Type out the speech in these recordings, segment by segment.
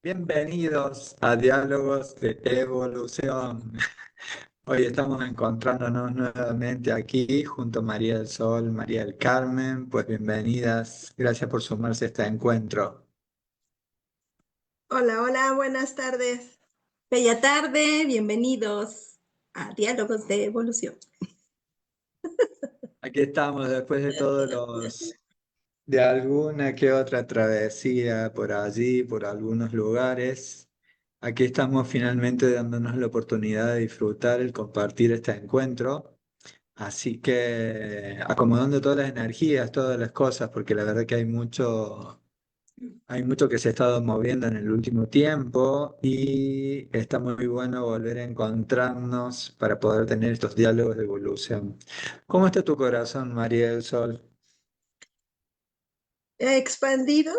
Bienvenidos a Diálogos de Evolución. Hoy estamos encontrándonos nuevamente aquí junto a María del Sol, María del Carmen. Pues bienvenidas. Gracias por sumarse a este encuentro. Hola, hola, buenas tardes. Bella tarde, bienvenidos a Diálogos de Evolución. Aquí estamos después de de alguna que otra travesía por allí, por algunos lugares. Aquí estamos finalmente dándonos la oportunidad de disfrutar el compartir este encuentro. Así que acomodando todas las energías, todas las cosas, porque la verdad que hay mucho que se ha estado moviendo en el último tiempo y está muy bueno volver a encontrarnos para poder tener estos diálogos de evolución. ¿Cómo está tu corazón, María del Sol? Expandido,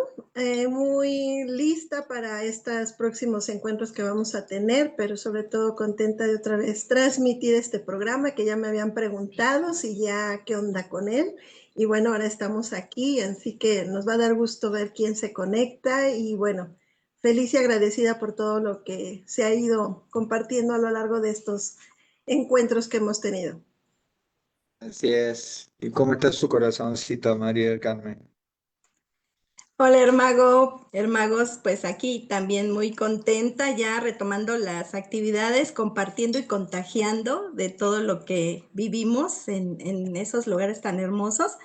muy lista para estos próximos encuentros que vamos a tener, pero sobre todo contenta de otra vez transmitir este programa que ya me habían preguntado si ya qué onda con él. Y bueno, ahora estamos aquí, así que nos va a dar gusto ver quién se conecta y bueno, feliz y agradecida por todo lo que se ha ido compartiendo a lo largo de estos encuentros que hemos tenido. Así es. ¿Y cómo está su corazoncito, María del Carmen? Hola, Hermago, Hermagos, pues aquí también muy contenta ya retomando las actividades, compartiendo y contagiando de todo lo que vivimos en esos lugares tan hermosos,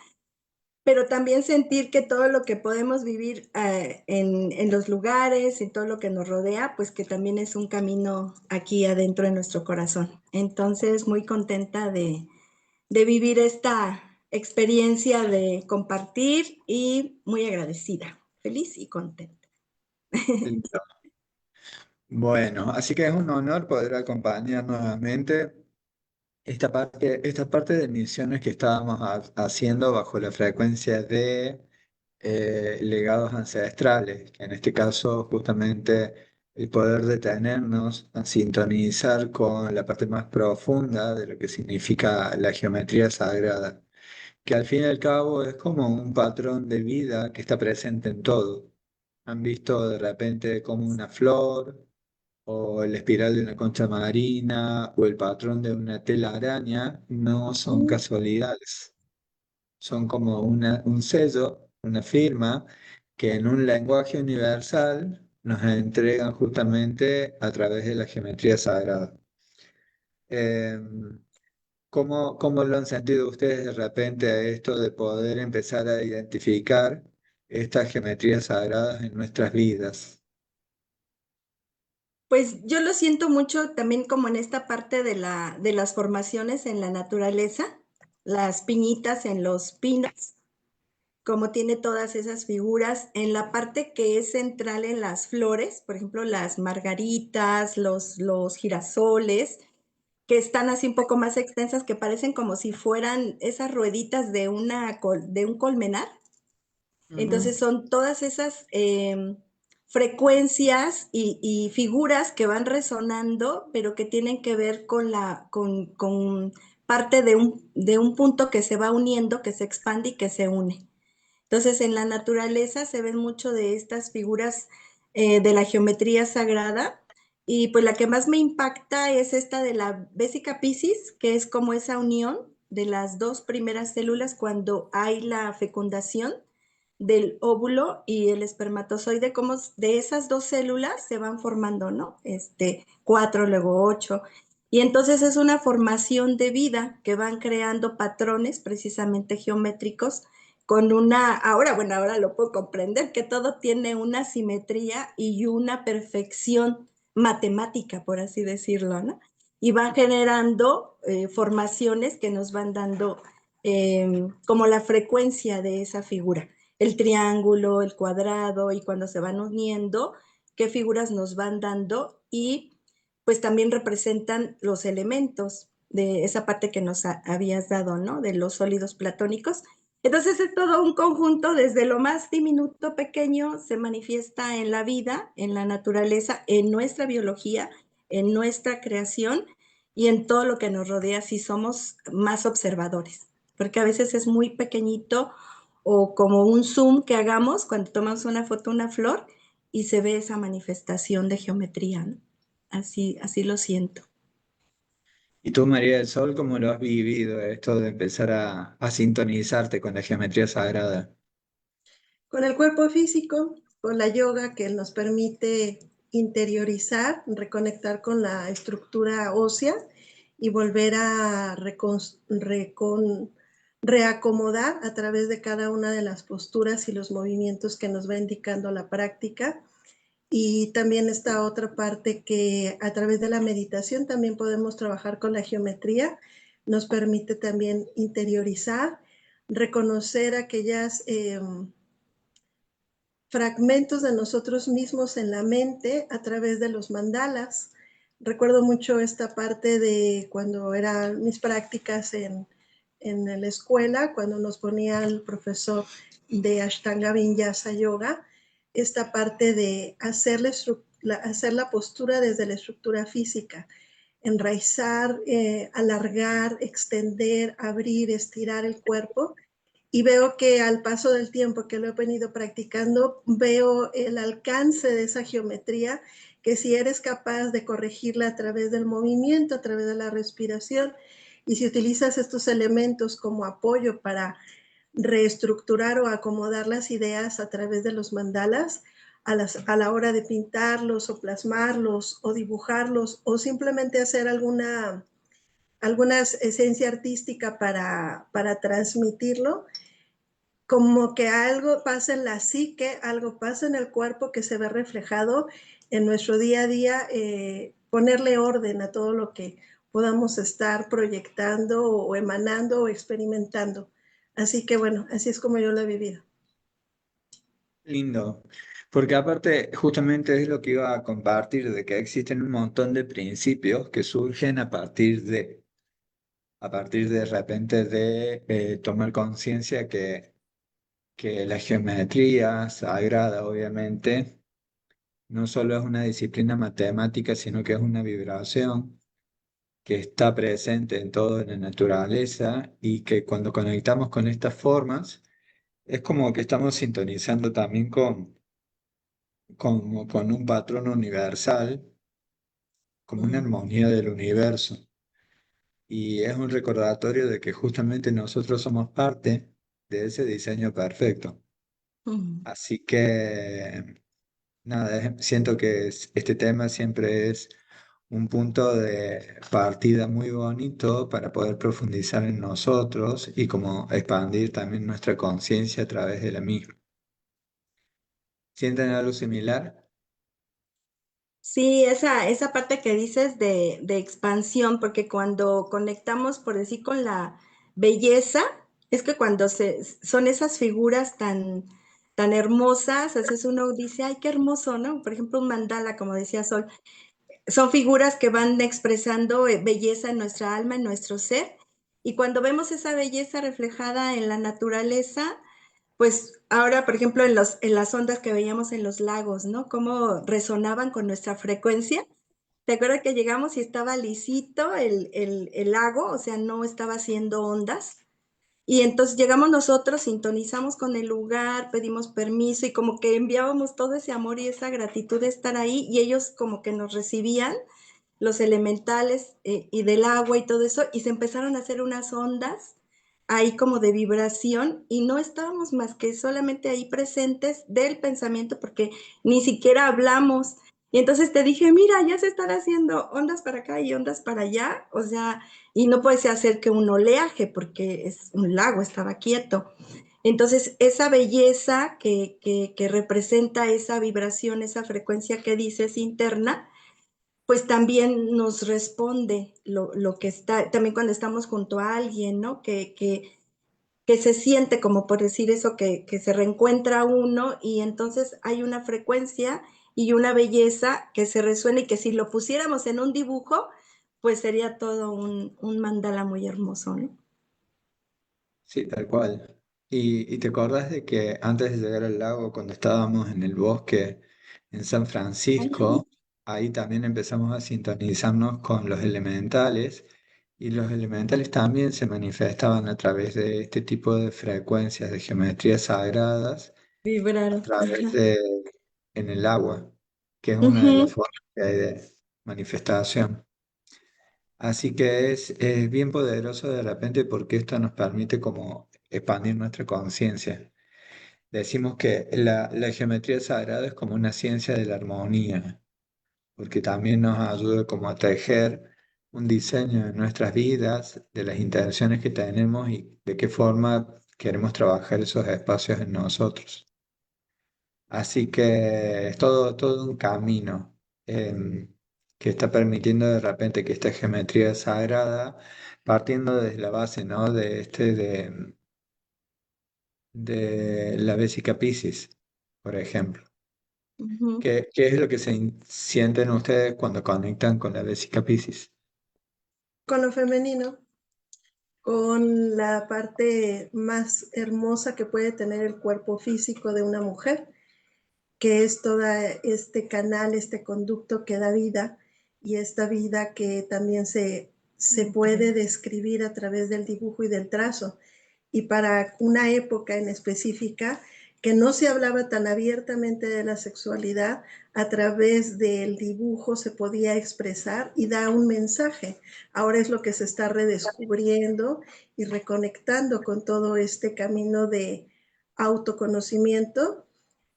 pero también sentir que todo lo que podemos vivir en los lugares y todo lo que nos rodea, pues que también es un camino aquí adentro de nuestro corazón. Entonces, muy contenta de vivir esta experiencia de compartir y muy agradecida, feliz y contenta. Listo. Bueno, así que es un honor poder acompañar nuevamente esta parte de misiones que estábamos haciendo bajo la frecuencia de legados ancestrales, que en este caso justamente el poder detenernos a sintonizar con la parte más profunda de lo que significa la geometría sagrada, que al fin y al cabo es como un patrón de vida que está presente en todo. Han visto de repente como una flor, o el espiral de una concha marina, o el patrón de una telaraña, no son casualidades. Son como un sello, una firma, que en un lenguaje universal nos entregan justamente a través de la geometría sagrada. Eh, cómo lo han sentido ustedes de repente a esto de poder empezar a identificar estas geometrías sagradas en nuestras vidas? Pues yo lo siento mucho también como en esta parte de las formaciones en la naturaleza, las piñitas en los pinos, como tiene todas esas figuras, en la parte que es central en las flores, por ejemplo, las margaritas, los girasoles, que están así un poco más extensas, que parecen como si fueran esas rueditas de, de un colmenar. Ujú. Entonces son todas esas frecuencias y, figuras que van resonando, pero que tienen que ver con, con parte de un punto que se va uniendo, que se expande y que se une. Entonces, en la naturaleza se ven mucho de estas figuras de la geometría sagrada. Y pues la que más me impacta es esta de la Vesica Piscis, que es como esa unión de las dos primeras células cuando hay la fecundación del óvulo y el espermatozoide, como de esas dos células se van formando, ¿no? Cuatro, luego ocho. Y entonces es una formación de vida que van creando patrones precisamente geométricos con una, ahora, bueno, ahora lo puedo comprender, que todo tiene una simetría y una perfección matemática, por así decirlo, ¿no? Y van generando formaciones que nos van dando como la frecuencia de esa figura, el triángulo, el cuadrado, y cuando se van uniendo, qué figuras nos van dando y pues también representan los elementos de esa parte que nos habías dado, ¿no? De los sólidos platónicos. Entonces es todo un conjunto, desde lo más diminuto, pequeño, se manifiesta en la vida, en la naturaleza, en nuestra biología, en nuestra creación y en todo lo que nos rodea si somos más observadores, porque a veces es muy pequeñito o como un zoom que hagamos cuando tomamos una foto, una flor, y se ve esa manifestación de geometría, ¿no? Así lo siento. ¿Y tú, María del Sol, cómo lo has vivido, esto de empezar a sintonizarte con la geometría sagrada? Con el cuerpo físico, con la yoga que nos permite interiorizar, reconectar con la estructura ósea y volver a reacomodar a través de cada una de las posturas y los movimientos que nos va indicando la práctica. Y también esta otra parte que a través de la meditación también podemos trabajar con la geometría, nos permite también interiorizar, reconocer aquellas fragmentos de nosotros mismos en la mente a través de los mandalas. Recuerdo mucho esta parte de cuando eran mis prácticas en la escuela, cuando nos ponía el profesor de Ashtanga Vinyasa Yoga, esta parte de hacer la postura desde la estructura física, enraizar, alargar, extender, abrir, estirar el cuerpo y veo que al paso del tiempo que lo he venido practicando, veo el alcance de esa geometría, que si eres capaz de corregirla a través del movimiento, a través de la respiración, y si utilizas estos elementos como apoyo para reestructurar o acomodar las ideas a través de los mandalas, a la hora de pintarlos o plasmarlos o dibujarlos o simplemente hacer alguna esencia artística para transmitirlo, como que algo pasa en la psique, algo pasa en el cuerpo que se ve reflejado en nuestro día a día, ponerle orden a todo lo que podamos estar proyectando o emanando o experimentando. Así que bueno, así es como yo lo he vivido. Lindo, porque aparte justamente es lo que iba a compartir, de que existen un montón de principios que surgen a partir de repente de tomar conciencia que la geometría sagrada, obviamente, no solo es una disciplina matemática, sino que es una vibración que está presente en toda la naturaleza y que cuando conectamos con estas formas, es como que estamos sintonizando también con un patrón universal, como una Mm, armonía del universo. Y es un recordatorio de que justamente nosotros somos parte de ese diseño perfecto. mm. Así que, nada, siento que este tema siempre es un punto de partida muy bonito para poder profundizar en nosotros y como expandir también nuestra conciencia a través de la misma. ¿Sienten algo similar? Sí, esa parte que dices de expansión, porque cuando conectamos, por decir, con la belleza, es que cuando son esas figuras tan hermosas, a veces uno dice, ay, qué hermoso, ¿no? Por ejemplo, un mandala, como decía Sol, son figuras que van expresando belleza en nuestra alma, en nuestro ser, y cuando vemos esa belleza reflejada en la naturaleza, pues ahora, por ejemplo, en las ondas que veíamos en los lagos, ¿no? Cómo resonaban con nuestra frecuencia. ¿Te acuerdas que llegamos y estaba lisito el lago? O sea, no estaba haciendo ondas. Y entonces llegamos nosotros, sintonizamos con el lugar, pedimos permiso y como que enviábamos todo ese amor y esa gratitud de estar ahí y ellos como que nos recibían los elementales y del agua y todo eso, y se empezaron a hacer unas ondas ahí como de vibración y no estábamos más que solamente ahí presentes del pensamiento porque ni siquiera hablamos. Y entonces te dije, mira, ya se están haciendo ondas para acá y ondas para allá, o sea, y no puede hacer que un oleaje porque es un lago, estaba quieto. Entonces, esa belleza que representa esa vibración, esa frecuencia que dices interna, pues también nos responde lo que está, también cuando estamos junto a alguien, ¿no? Que se siente como por decir eso, que se reencuentra uno y entonces hay una frecuencia y una belleza que se resuena y que si lo pusiéramos en un dibujo, pues sería todo un mandala muy hermoso, ¿no? Sí, tal cual. ¿Y te acordás de que antes de llegar al lago, cuando estábamos en el bosque en San Francisco, ahí también empezamos a sintonizarnos con los elementales y los elementales también se manifestaban a través de este tipo de frecuencias de geometrías sagradas, a Vibraron. través de en el agua, que es una de las Ujú, formas que hay de manifestación. Así que es bien poderoso de repente porque esto nos permite como expandir nuestra conciencia. Decimos que la geometría sagrada es como una ciencia de la armonía, porque también nos ayuda como a tejer un diseño de nuestras vidas, de las intenciones que tenemos y de qué forma queremos trabajar esos espacios en nosotros. Así que es todo un camino que está permitiendo de repente que esta geometría sagrada, partiendo desde la base, ¿no? De la Vesica Piscis, por ejemplo. ujú. ¿Qué es lo que sienten ustedes cuando conectan con la Vesica Piscis? Con lo femenino, con la parte más hermosa que puede tener el cuerpo físico de una mujer, que es todo este canal, este conducto que da vida y esta vida que también se puede describir a través del dibujo y del trazo. Y para una época en específica que no se hablaba tan abiertamente de la sexualidad, a través del dibujo se podía expresar y da un mensaje. Ahora es lo que se está redescubriendo y reconectando con todo este camino de autoconocimiento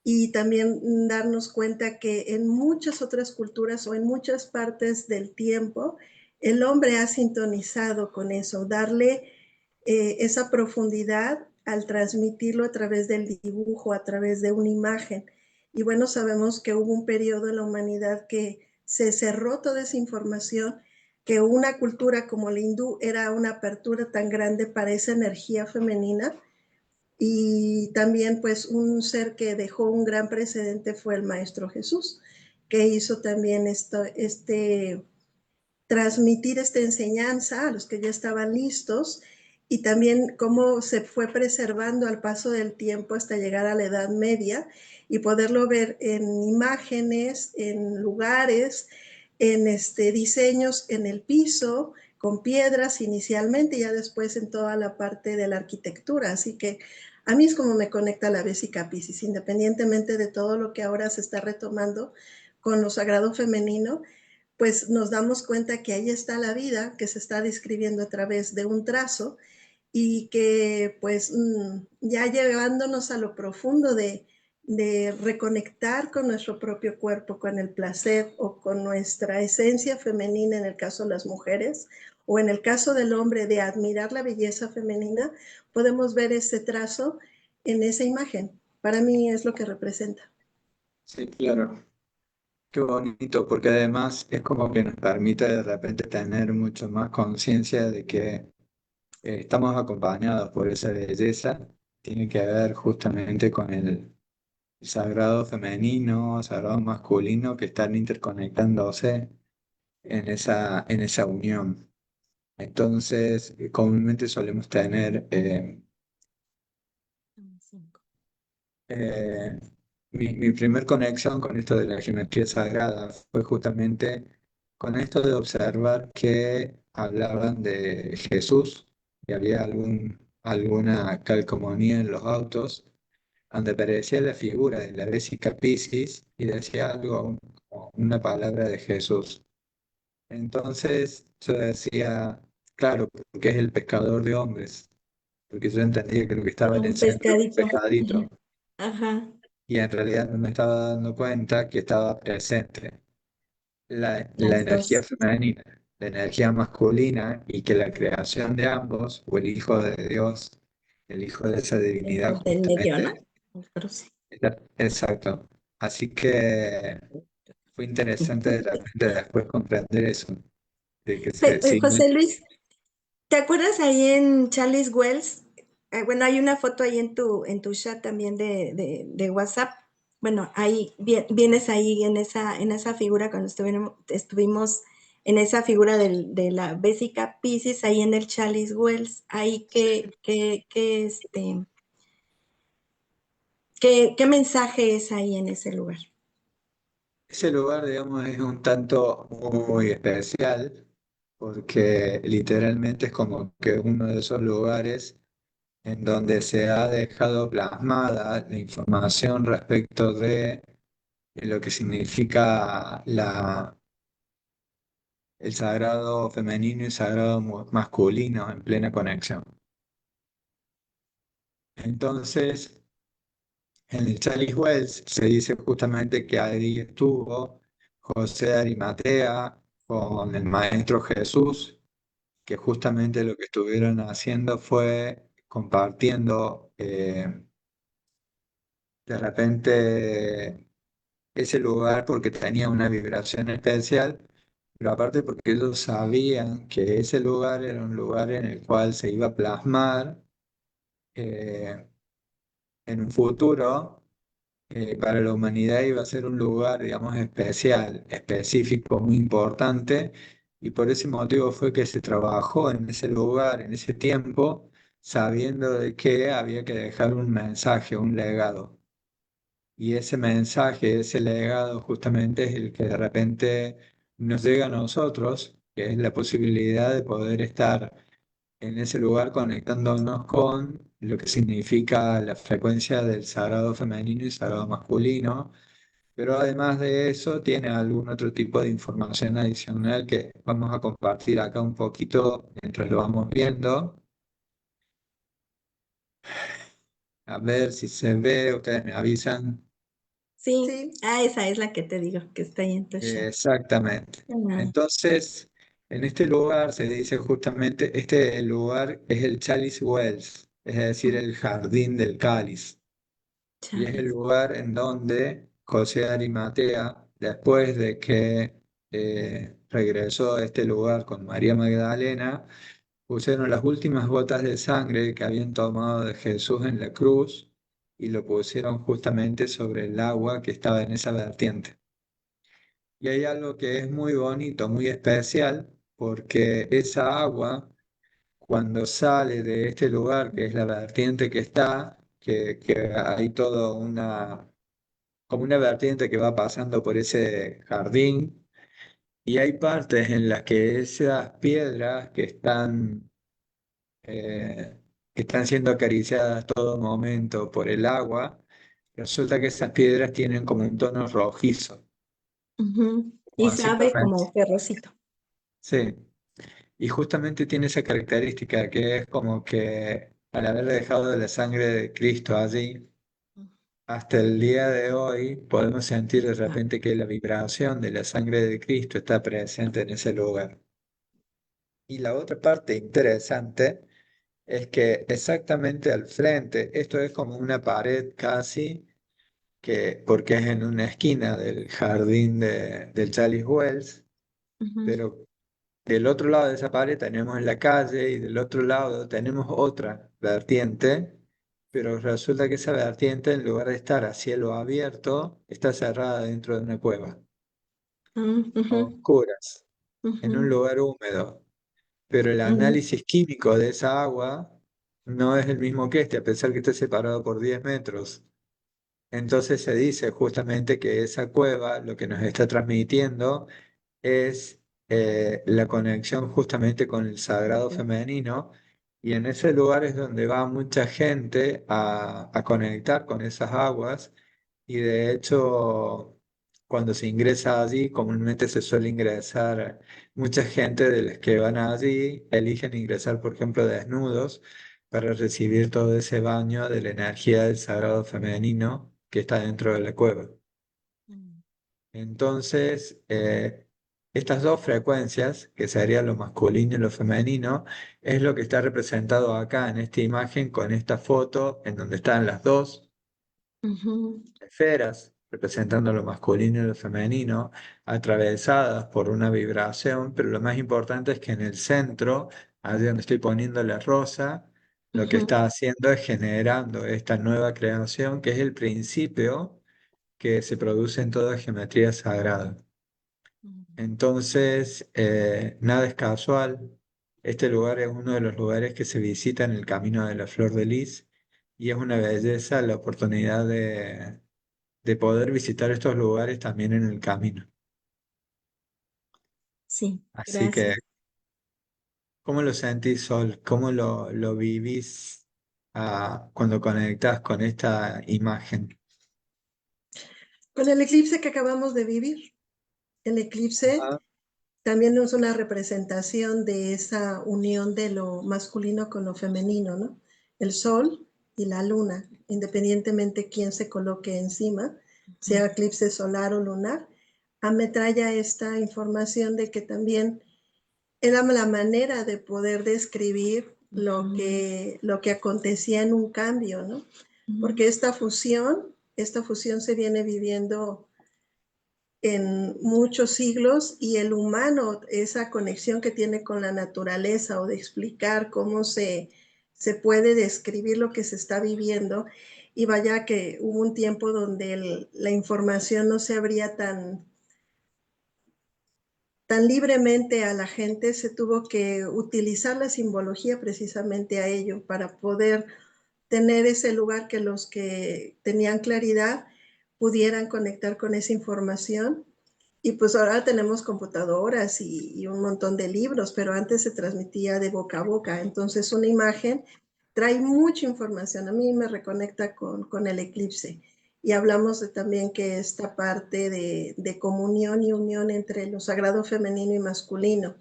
y también darnos cuenta que en muchas otras culturas o en muchas partes del tiempo el hombre ha sintonizado con eso, darle esa profundidad al transmitirlo a través del dibujo, a través de una imagen. Y bueno, sabemos que hubo un periodo en la humanidad que se cerró toda esa información, que una cultura como la hindú era una apertura tan grande para esa energía femenina y también pues un ser que dejó un gran precedente fue el Maestro Jesús, que hizo también transmitir esta enseñanza a los que ya estaban listos y también cómo se fue preservando al paso del tiempo hasta llegar a la Edad Media y poderlo ver en imágenes, en lugares, en diseños en el piso, con piedras inicialmente y ya después en toda la parte de la arquitectura. Así que a mí es como me conecta la Vesica Piscis, independientemente de todo lo que ahora se está retomando con lo sagrado femenino, pues nos damos cuenta que ahí está la vida que se está describiendo a través de un trazo y que pues ya llevándonos a lo profundo de reconectar con nuestro propio cuerpo, con el placer o con nuestra esencia femenina en el caso de las mujeres o en el caso del hombre de admirar la belleza femenina, podemos ver ese trazo en esa imagen. Para mí es lo que representa. Sí, claro. Qué bonito, porque además es como que nos permite de repente tener mucho más conciencia de que estamos acompañados por esa belleza. Tiene que ver justamente con el sagrado femenino, sagrado masculino que están interconectándose en esa unión. Entonces, comúnmente solemos tener Eh, mi primer conexión con esto de la geometría sagrada fue justamente con esto de observar que hablaban de Jesús y había alguna calcomanía en los autos donde aparecía la figura de la Vesica Piscis y decía algo, como una palabra de Jesús. Entonces yo decía, claro, porque es el pescador de hombres, porque yo entendía que lo que estaba en el Un centro era un pescadito. pescadito Ajá. y en realidad no me estaba dando cuenta que estaba presente la Las energía dos. femenina, la energía masculina y que la creación de ambos, o el Hijo de Dios, el Hijo de esa divinidad El del medio, ¿no? justamente, Pero sí. exacto. Así que fue interesante de repente después comprender eso, de que sí, José Luis, ¿te acuerdas ahí en Charles Wells? Bueno, hay una foto ahí en tu chat también de WhatsApp. Bueno, ahí vienes ahí en esa figura cuando estuvimos en esa figura de la Vesica Piscis, ahí en el Charles Wells. Ahí qué mensaje es ahí en ese lugar. ese lugar, digamos, es un tanto muy especial porque literalmente es como que uno de esos lugares en donde se ha dejado plasmada la información respecto de en lo que significa el sagrado femenino y sagrado masculino en plena conexión. Entonces, en el Chalice Wells se dice justamente que ahí estuvo José de Arimatea con el Maestro Jesús, que justamente lo que estuvieron haciendo fue compartiendo de repente ese lugar porque tenía una vibración especial, pero aparte porque ellos sabían que ese lugar era un lugar en el cual se iba a plasmar eh, en un futuro. Para la humanidad iba a ser un lugar, digamos, especial, específico, muy importante, y por ese motivo fue que se trabajó en ese lugar, en ese tiempo, sabiendo de que había que dejar un mensaje, un legado. Y ese mensaje, ese legado, justamente es el que de repente nos llega a nosotros, que es la posibilidad de poder estar en ese lugar conectándonos con lo que significa la frecuencia del sagrado femenino y sagrado masculino, pero además de eso tiene algún otro tipo de información adicional que vamos a compartir acá un poquito mientras lo vamos viendo. A ver si se ve, ustedes me avisan. Sí, Sí, esa es la que te digo, que está ahí en tu chat. Exactamente. Ah, Entonces, en este lugar se dice justamente, este lugar es el Chalice Wells, es decir, mm, el jardín del cáliz. Y es el Chales. lugar en donde José de Arimatea, después de que regresó a este lugar con María Magdalena, pusieron las últimas gotas de sangre que habían tomado de Jesús en la cruz y lo pusieron justamente sobre el agua que estaba en esa vertiente. Y hay algo que es muy bonito, muy especial, porque esa agua, cuando sale de este lugar, que es la vertiente que está, que hay toda una como una vertiente que va pasando por ese jardín y hay partes en las que esas piedras que están siendo acariciadas todo momento por el agua, resulta que esas piedras tienen como un tono rojizo, Ujú. como Y así sabe como ferrocito. sí, y justamente tiene esa característica que es como que al haber dejado de la sangre de Cristo allí, hasta el día de hoy podemos sentir de Ah, repente que la vibración de la sangre de Cristo está presente en ese lugar. Y la otra parte interesante es que exactamente al frente, esto es como una pared casi, que, porque es en una esquina del jardín del Chalice Wells, ujú, pero del otro lado de esa pared tenemos la calle y del otro lado tenemos otra vertiente, pero resulta que esa vertiente, en lugar de estar a cielo abierto, está cerrada dentro de una cueva, a ujú, oscuras, en un ujú, lugar húmedo. Pero el ujú, análisis químico de esa agua no es el mismo que este, a pesar que esté separado por 10 metros. Entonces se dice justamente que esa cueva lo que nos está transmitiendo es la conexión justamente con el sagrado femenino y en ese lugar es donde va mucha gente a conectar con esas aguas y de hecho cuando se ingresa allí comúnmente se suele ingresar mucha gente de los que van allí eligen ingresar por ejemplo desnudos para recibir todo ese baño de la energía del sagrado femenino que está dentro de la cueva. ujú. Entonces, estas dos frecuencias, que serían lo masculino y lo femenino, es lo que está representado acá en esta imagen con esta foto en donde están las dos Ujú, esferas representando lo masculino y lo femenino, atravesadas por una vibración, pero lo más importante es que en el centro, allí donde estoy poniendo la rosa, lo que ujú, está haciendo es generando esta nueva creación que es el principio que se produce en toda geometría sagrada. ujú. Entonces, nada es casual. Este lugar es uno de los lugares que se visita en el Camino de la Flor de Lis y es una belleza la oportunidad de poder visitar estos lugares también en el camino. Sí, Así que, gracias. ¿cómo lo sentís, Sol? ¿Cómo lo vivís cuando conectás con esta imagen? Con el eclipse que acabamos de vivir. El eclipse Ajá. también es una representación de esa unión de lo masculino con lo femenino, ¿no? El sol y la luna, independientemente quién se coloque encima, sea eclipse solar o lunar, me trae esta información de que también era la manera de poder describir lo que acontecía en un cambio, ¿no? Porque esta fusión se viene viviendo en muchos siglos y el humano, esa conexión que tiene con la naturaleza o de explicar cómo se puede describir lo que se está viviendo. Y vaya que hubo un tiempo donde la información no se abría tan libremente a la gente, se tuvo que utilizar la simbología precisamente a ello para poder tener ese lugar que los que tenían claridad pudieran conectar con esa información. Y pues ahora tenemos computadoras y un montón de libros, pero antes se transmitía de boca a boca. Entonces una imagen trae mucha información. A mí me reconecta con el eclipse. Y hablamos de también que esta parte de comunión y unión entre lo sagrado femenino y masculino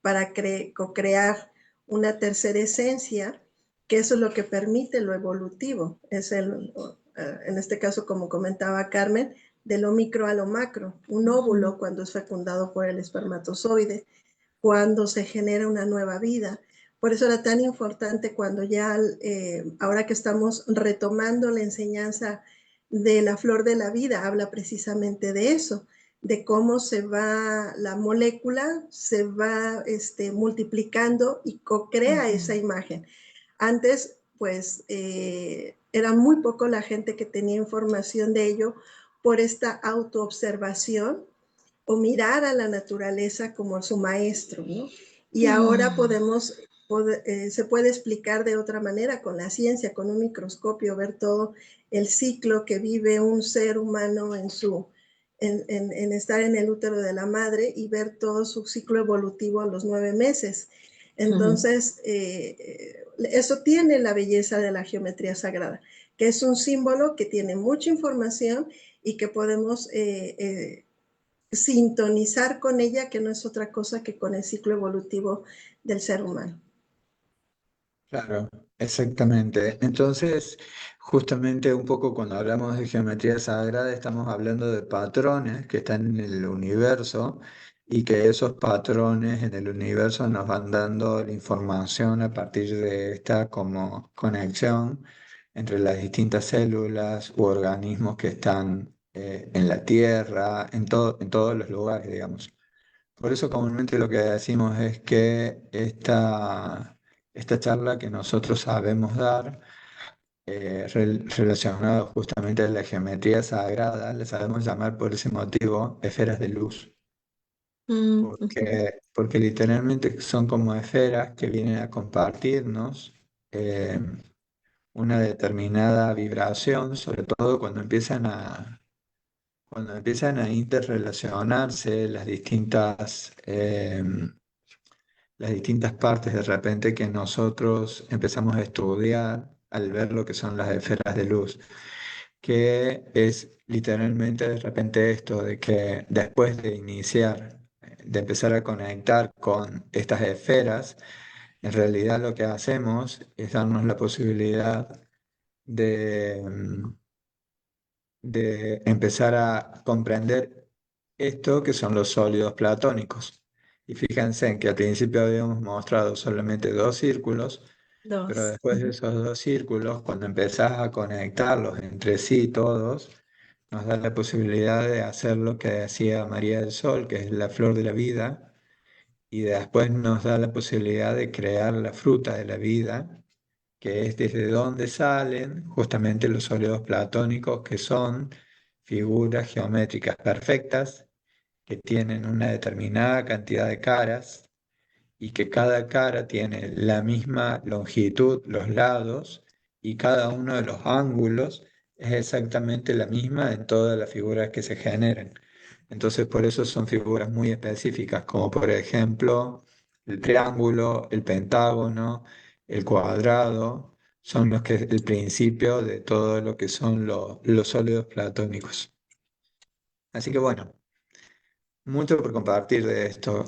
para co-crear una tercera esencia, que eso es lo que permite lo evolutivo. Es en este caso, como comentaba Carmen, de lo micro a lo macro. Un óvulo cuando es fecundado por el espermatozoide, cuando se genera una nueva vida. Por eso era tan importante cuando ya, ahora que estamos retomando la enseñanza de la flor de la vida, habla precisamente de eso, de cómo se va la molécula, se va multiplicando y co-crea esa imagen. Antes, pues, era muy poco la gente que tenía información de ello por esta autoobservación o mirar a la naturaleza como su maestro, ¿no? Y ahora se puede explicar de otra manera con la ciencia, con un microscopio, ver todo el ciclo que vive un ser humano en estar en el útero de la madre y ver todo su ciclo evolutivo a los 9 meses. Entonces, eso tiene la belleza de la geometría sagrada, que es un símbolo que tiene mucha información y que podemos sintonizar con ella, que no es otra cosa que con el ciclo evolutivo del ser humano. Claro, exactamente. Entonces, justamente un poco cuando hablamos de geometría sagrada, estamos hablando de patrones que están en el universo y que esos patrones en el universo nos van dando la información a partir de esta como conexión entre las distintas células u organismos que están en la Tierra, en todos los lugares, digamos. Por eso comúnmente lo que decimos es que esta charla que nosotros sabemos dar, relacionada justamente a la geometría sagrada, le sabemos llamar por ese motivo esferas de luz, porque literalmente son como esferas que vienen a compartirnos eh, una determinada vibración, sobre todo cuando empiezan a interrelacionarse las distintas partes de repente que nosotros empezamos a estudiar al ver lo que son las esferas de luz, que es literalmente de repente esto de que después de iniciar, de empezar a conectar con estas esferas, en realidad lo que hacemos es darnos la posibilidad de, de empezar a comprender esto que son los sólidos platónicos. Y fíjense en que al principio habíamos mostrado solamente dos círculos, pero Dos. después de esos dos círculos, cuando empezás a conectarlos entre sí todos, nos da la posibilidad de hacer lo que decía María del Sol, que es la flor de la vida, y después nos da la posibilidad de crear la fruta de la vida, que es desde donde salen justamente los sólidos platónicos, que son figuras geométricas perfectas, que tienen una determinada cantidad de caras y que cada cara tiene la misma longitud, los lados, y cada uno de los ángulos es exactamente la misma en todas las figuras que se generan. Entonces, por eso son figuras muy específicas, como por ejemplo el triángulo, el pentágono, el cuadrado, son los que el principio de todo lo que son los sólidos platónicos. Así que bueno, mucho por compartir de esto.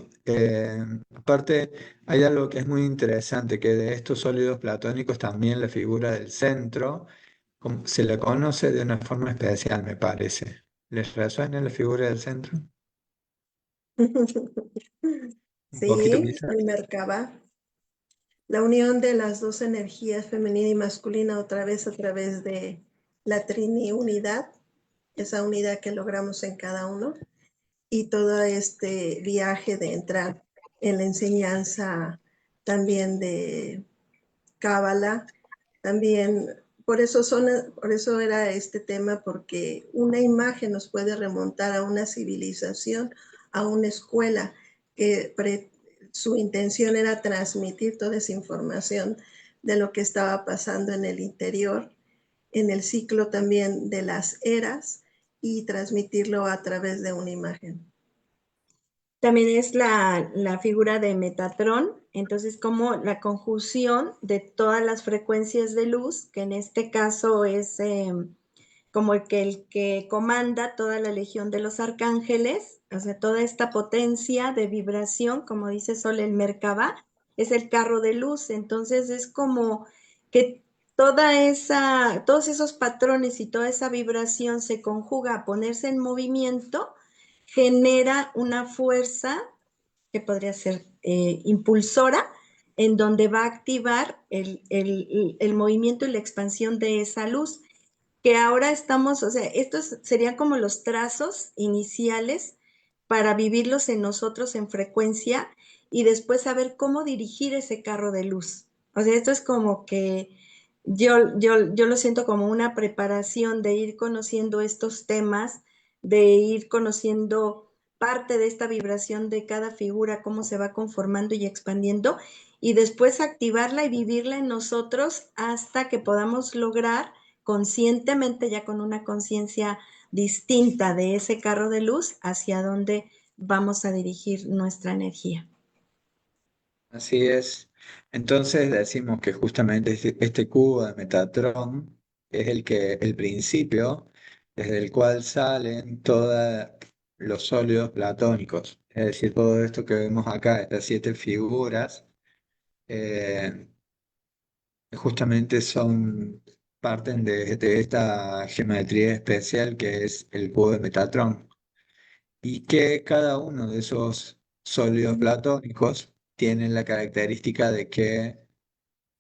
Aparte, hay algo que es muy interesante, que de estos sólidos platónicos también la figura del centro se la conoce de una forma especial, me parece. ¿Les resuena la figura del centro? Un poquito Sí, quizás. el Merkaba, la unión de las dos energías femenina y masculina otra vez a través de la triniunidad, esa unidad que logramos en cada uno, y todo este viaje de entrar en la enseñanza también de Cábala, también por eso era este tema, porque una imagen nos puede remontar a una civilización, a una escuela que su intención era transmitir toda esa información de lo que estaba pasando en el interior, en el ciclo también de las eras y transmitirlo a través de una imagen. También es la figura de Metatrón, entonces como la conjunción de todas las frecuencias de luz, que en este caso es como el que comanda toda la legión de los arcángeles, o sea, toda esta potencia de vibración, como dice Sol el Merkaba, es el carro de luz, entonces es como que todos esos patrones y toda esa vibración se conjuga a ponerse en movimiento, genera una fuerza que podría ser impulsora, en donde va a activar el movimiento y la expansión de esa luz que ahora estamos, o sea, estos serían como los trazos iniciales para vivirlos en nosotros en frecuencia y después saber cómo dirigir ese carro de luz. O sea, esto es como que yo lo siento como una preparación de ir conociendo estos temas, de ir conociendo parte de esta vibración de cada figura, cómo se va conformando y expandiendo, y después activarla y vivirla en nosotros hasta que podamos lograr conscientemente, ya con una conciencia distinta de ese carro de luz, hacia dónde vamos a dirigir nuestra energía. Así es. Entonces decimos que justamente este cubo de Metatron es el principio desde el cual salen todos los sólidos platónicos. Es decir, todo esto que vemos acá, estas 7 figuras, eh, justamente parten de esta geometría especial que es el cubo de Metatron. Y que cada uno de esos sólidos platónicos tiene la característica de que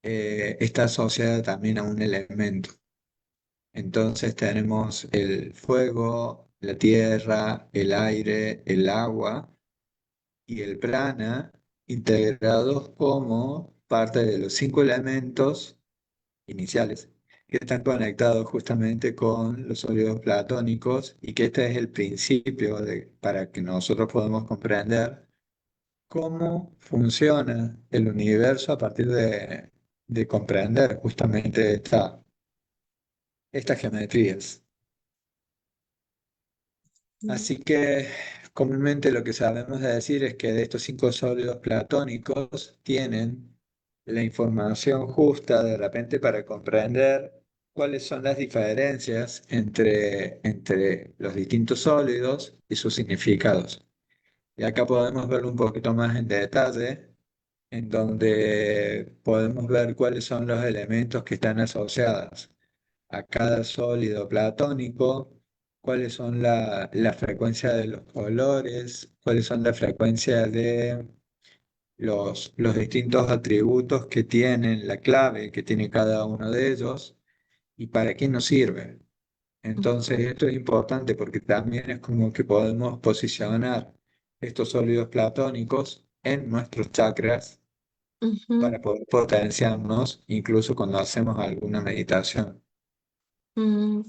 está asociada también a un elemento. Entonces tenemos el fuego, la tierra, el aire, el agua y el prana integrados como parte de los 5 elementos iniciales que están conectados justamente con los sólidos platónicos y que este es el principio para que nosotros podamos comprender cómo funciona el universo a partir de comprender justamente estas geometrías. Así que comúnmente lo que sabemos de decir es que de estos 5 sólidos platónicos tienen la información justa de repente para comprender cuáles son las diferencias entre los distintos sólidos y sus significados. Y acá podemos verlo un poquito más en detalle en donde podemos ver cuáles son los elementos que están asociados a cada sólido platónico, cuáles son la frecuencia de los colores, cuáles son la frecuencia de los distintos atributos que tienen, la clave que tiene cada uno de ellos y para qué nos sirve. Entonces, esto es importante porque también es como que podemos posicionar estos sólidos platónicos en nuestros chakras Uh -huh. para poder potenciarnos incluso cuando hacemos alguna meditación. Mm.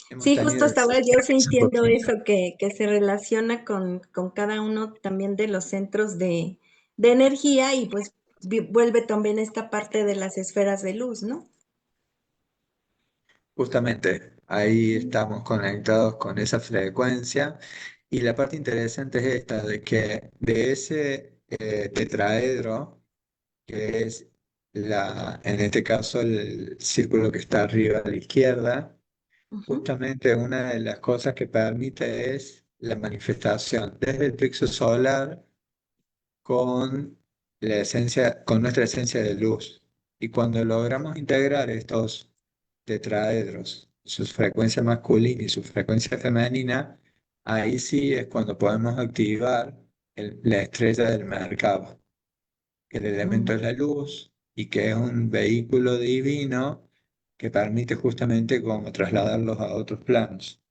Hemos Sí, justo tenido estaba yo hace sintiendo poquito, eso que se relaciona con cada uno también de los centros de energía y pues vuelve también esta parte de las esferas de luz, ¿no? justamente ahí estamos conectados con esa frecuencia y la parte interesante es esta, de que de ese tetraedro, que es en este caso el círculo que está arriba a la izquierda, justamente una de las cosas que permite es la manifestación desde el plexo solar con la esencia, con nuestra esencia de luz. Y cuando logramos integrar estos tetraedros, su frecuencia masculina y su frecuencia femenina, ahí sí es cuando podemos activar la estrella del mercado, que el elemento es la luz y que es un vehículo divino que permite justamente como trasladarlos a otros planos.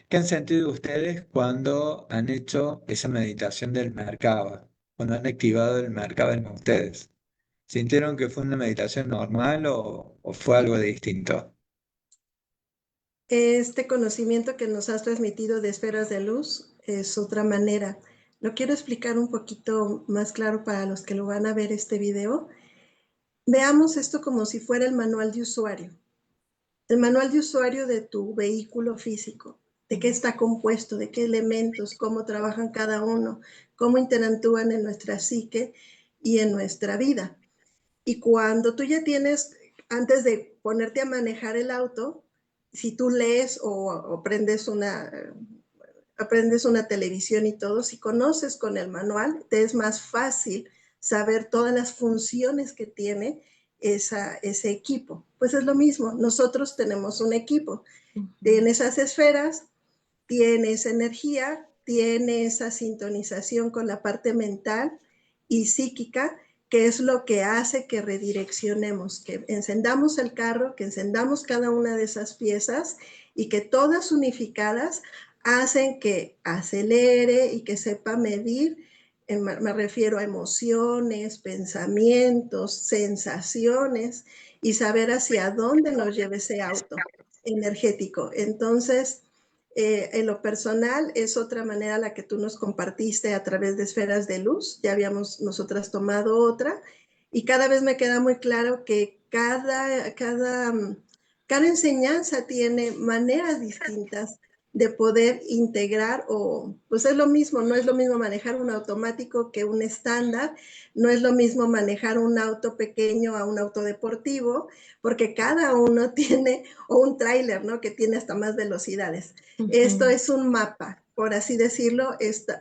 ¿Qué han sentido ustedes cuando han hecho esa meditación del Merkaba? Cuando han activado el Merkaba en ustedes. ¿Sintieron que fue una meditación normal o fue algo distinto? Este conocimiento que nos has transmitido de esferas de luz es otra manera. Lo quiero explicar un poquito más claro para los que lo van a ver este video. Veamos esto como si fuera el manual de usuario. El manual de usuario de tu vehículo físico, de qué está compuesto, de qué elementos, cómo trabajan cada uno, cómo interactúan en nuestra psique y en nuestra vida. Y cuando tú ya tienes, antes de ponerte a manejar el auto, si tú lees o aprendes una televisión y todo, si conoces con el manual, te es más fácil saber todas las funciones que tiene ese equipo. Pues es lo mismo, nosotros tenemos un equipo, tiene esas esferas, tiene esa energía, tiene esa sintonización con la parte mental y psíquica, que es lo que hace que redireccionemos, que encendamos el carro, que encendamos cada una de esas piezas y que todas unificadas hacen que acelere y que sepa medir, me refiero a emociones, pensamientos, sensaciones y saber hacia dónde nos lleve ese auto energético. Entonces, en lo personal, es otra manera la que tú nos compartiste a través de esferas de luz. Ya habíamos nosotras tomado otra y cada vez me queda muy claro que cada enseñanza tiene maneras distintas de poder integrar o pues es lo mismo, no es lo mismo manejar un automático que un estándar, no es lo mismo manejar un auto pequeño a un auto deportivo, porque cada uno tiene, o un tráiler, ¿no? Que tiene hasta más velocidades. Esto es un mapa, por así decirlo,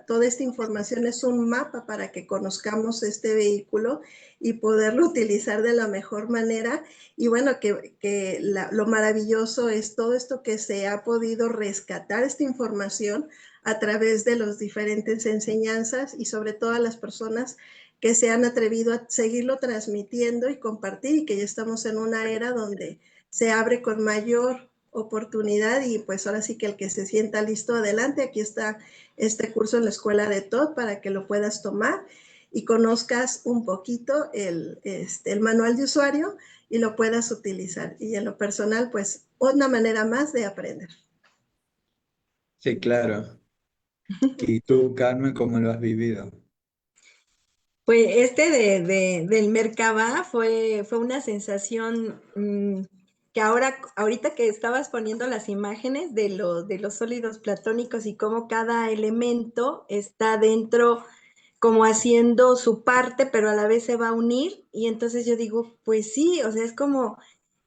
toda esta información es un mapa para que conozcamos este vehículo y poderlo utilizar de la mejor manera. Y bueno, lo maravilloso es todo esto que se ha podido rescatar esta información a través de las diferentes enseñanzas y sobre todo a las personas que se han atrevido a seguirlo transmitiendo y compartir y que ya estamos en una era donde se abre con mayor oportunidad y pues ahora sí que el que se sienta listo adelante, aquí está este curso en la escuela de Todd para que lo puedas tomar y conozcas un poquito el manual de usuario y lo puedas utilizar. Y en lo personal, pues una manera más de aprender. Sí, claro. ¿Y tú, Carmen, cómo lo has vivido? Pues del Merkaba fue una sensación que ahorita que estabas poniendo las imágenes de los sólidos platónicos y cómo cada elemento está dentro como haciendo su parte, pero a la vez se va a unir. Y entonces yo digo, pues sí, o sea, es como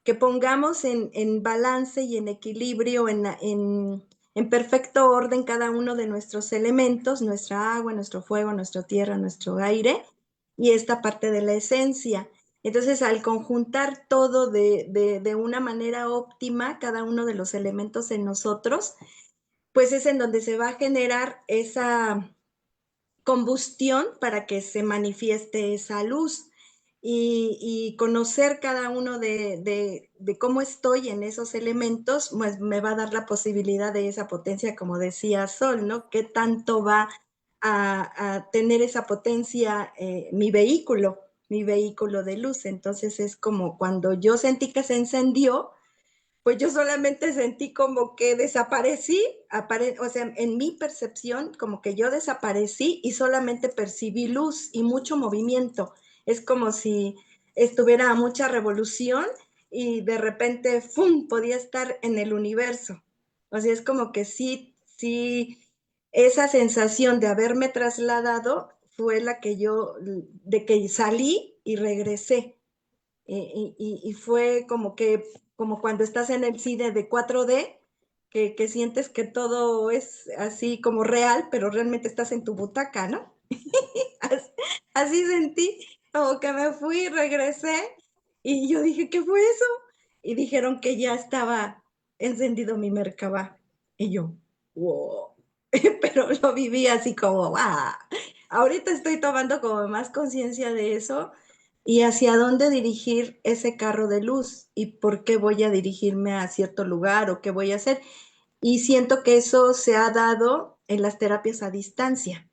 que pongamos en balance y en equilibrio, en perfecto orden cada uno de nuestros elementos, nuestra agua, nuestro fuego, nuestra tierra, nuestro aire, y esta parte de la esencia. Entonces, al conjuntar todo de una manera óptima, cada uno de los elementos en nosotros, pues es en donde se va a generar esa combustión para que se manifieste esa luz y conocer cada uno de cómo estoy en esos elementos, pues me va a dar la posibilidad de esa potencia, como decía Sol, ¿no? ¿Qué tanto va a tener esa potencia mi vehículo de luz? Entonces es como cuando yo sentí que se encendió, pues yo solamente sentí como que desaparecí, o sea, en mi percepción, como que yo desaparecí y solamente percibí luz y mucho movimiento. Es como si estuviera a mucha revolución y de repente, ¡fum!, podía estar en el universo. O sea, es como que sí, esa sensación de haberme trasladado fue la que de que salí y regresé. Y fue como que, como cuando estás en el cine de 4D que sientes que todo es así como real, pero realmente estás en tu butaca, ¿no? Así, así sentí, como que me fui, regresé y yo dije, ¿qué fue eso? Y dijeron que ya estaba encendido mi Merkabah. Y yo, wow. Pero lo viví así como, ¡ah! Ahorita estoy tomando como más conciencia de eso y hacia dónde dirigir ese carro de luz y por qué voy a dirigirme a cierto lugar o qué voy a hacer. Y siento que eso se ha dado en las terapias a distancia.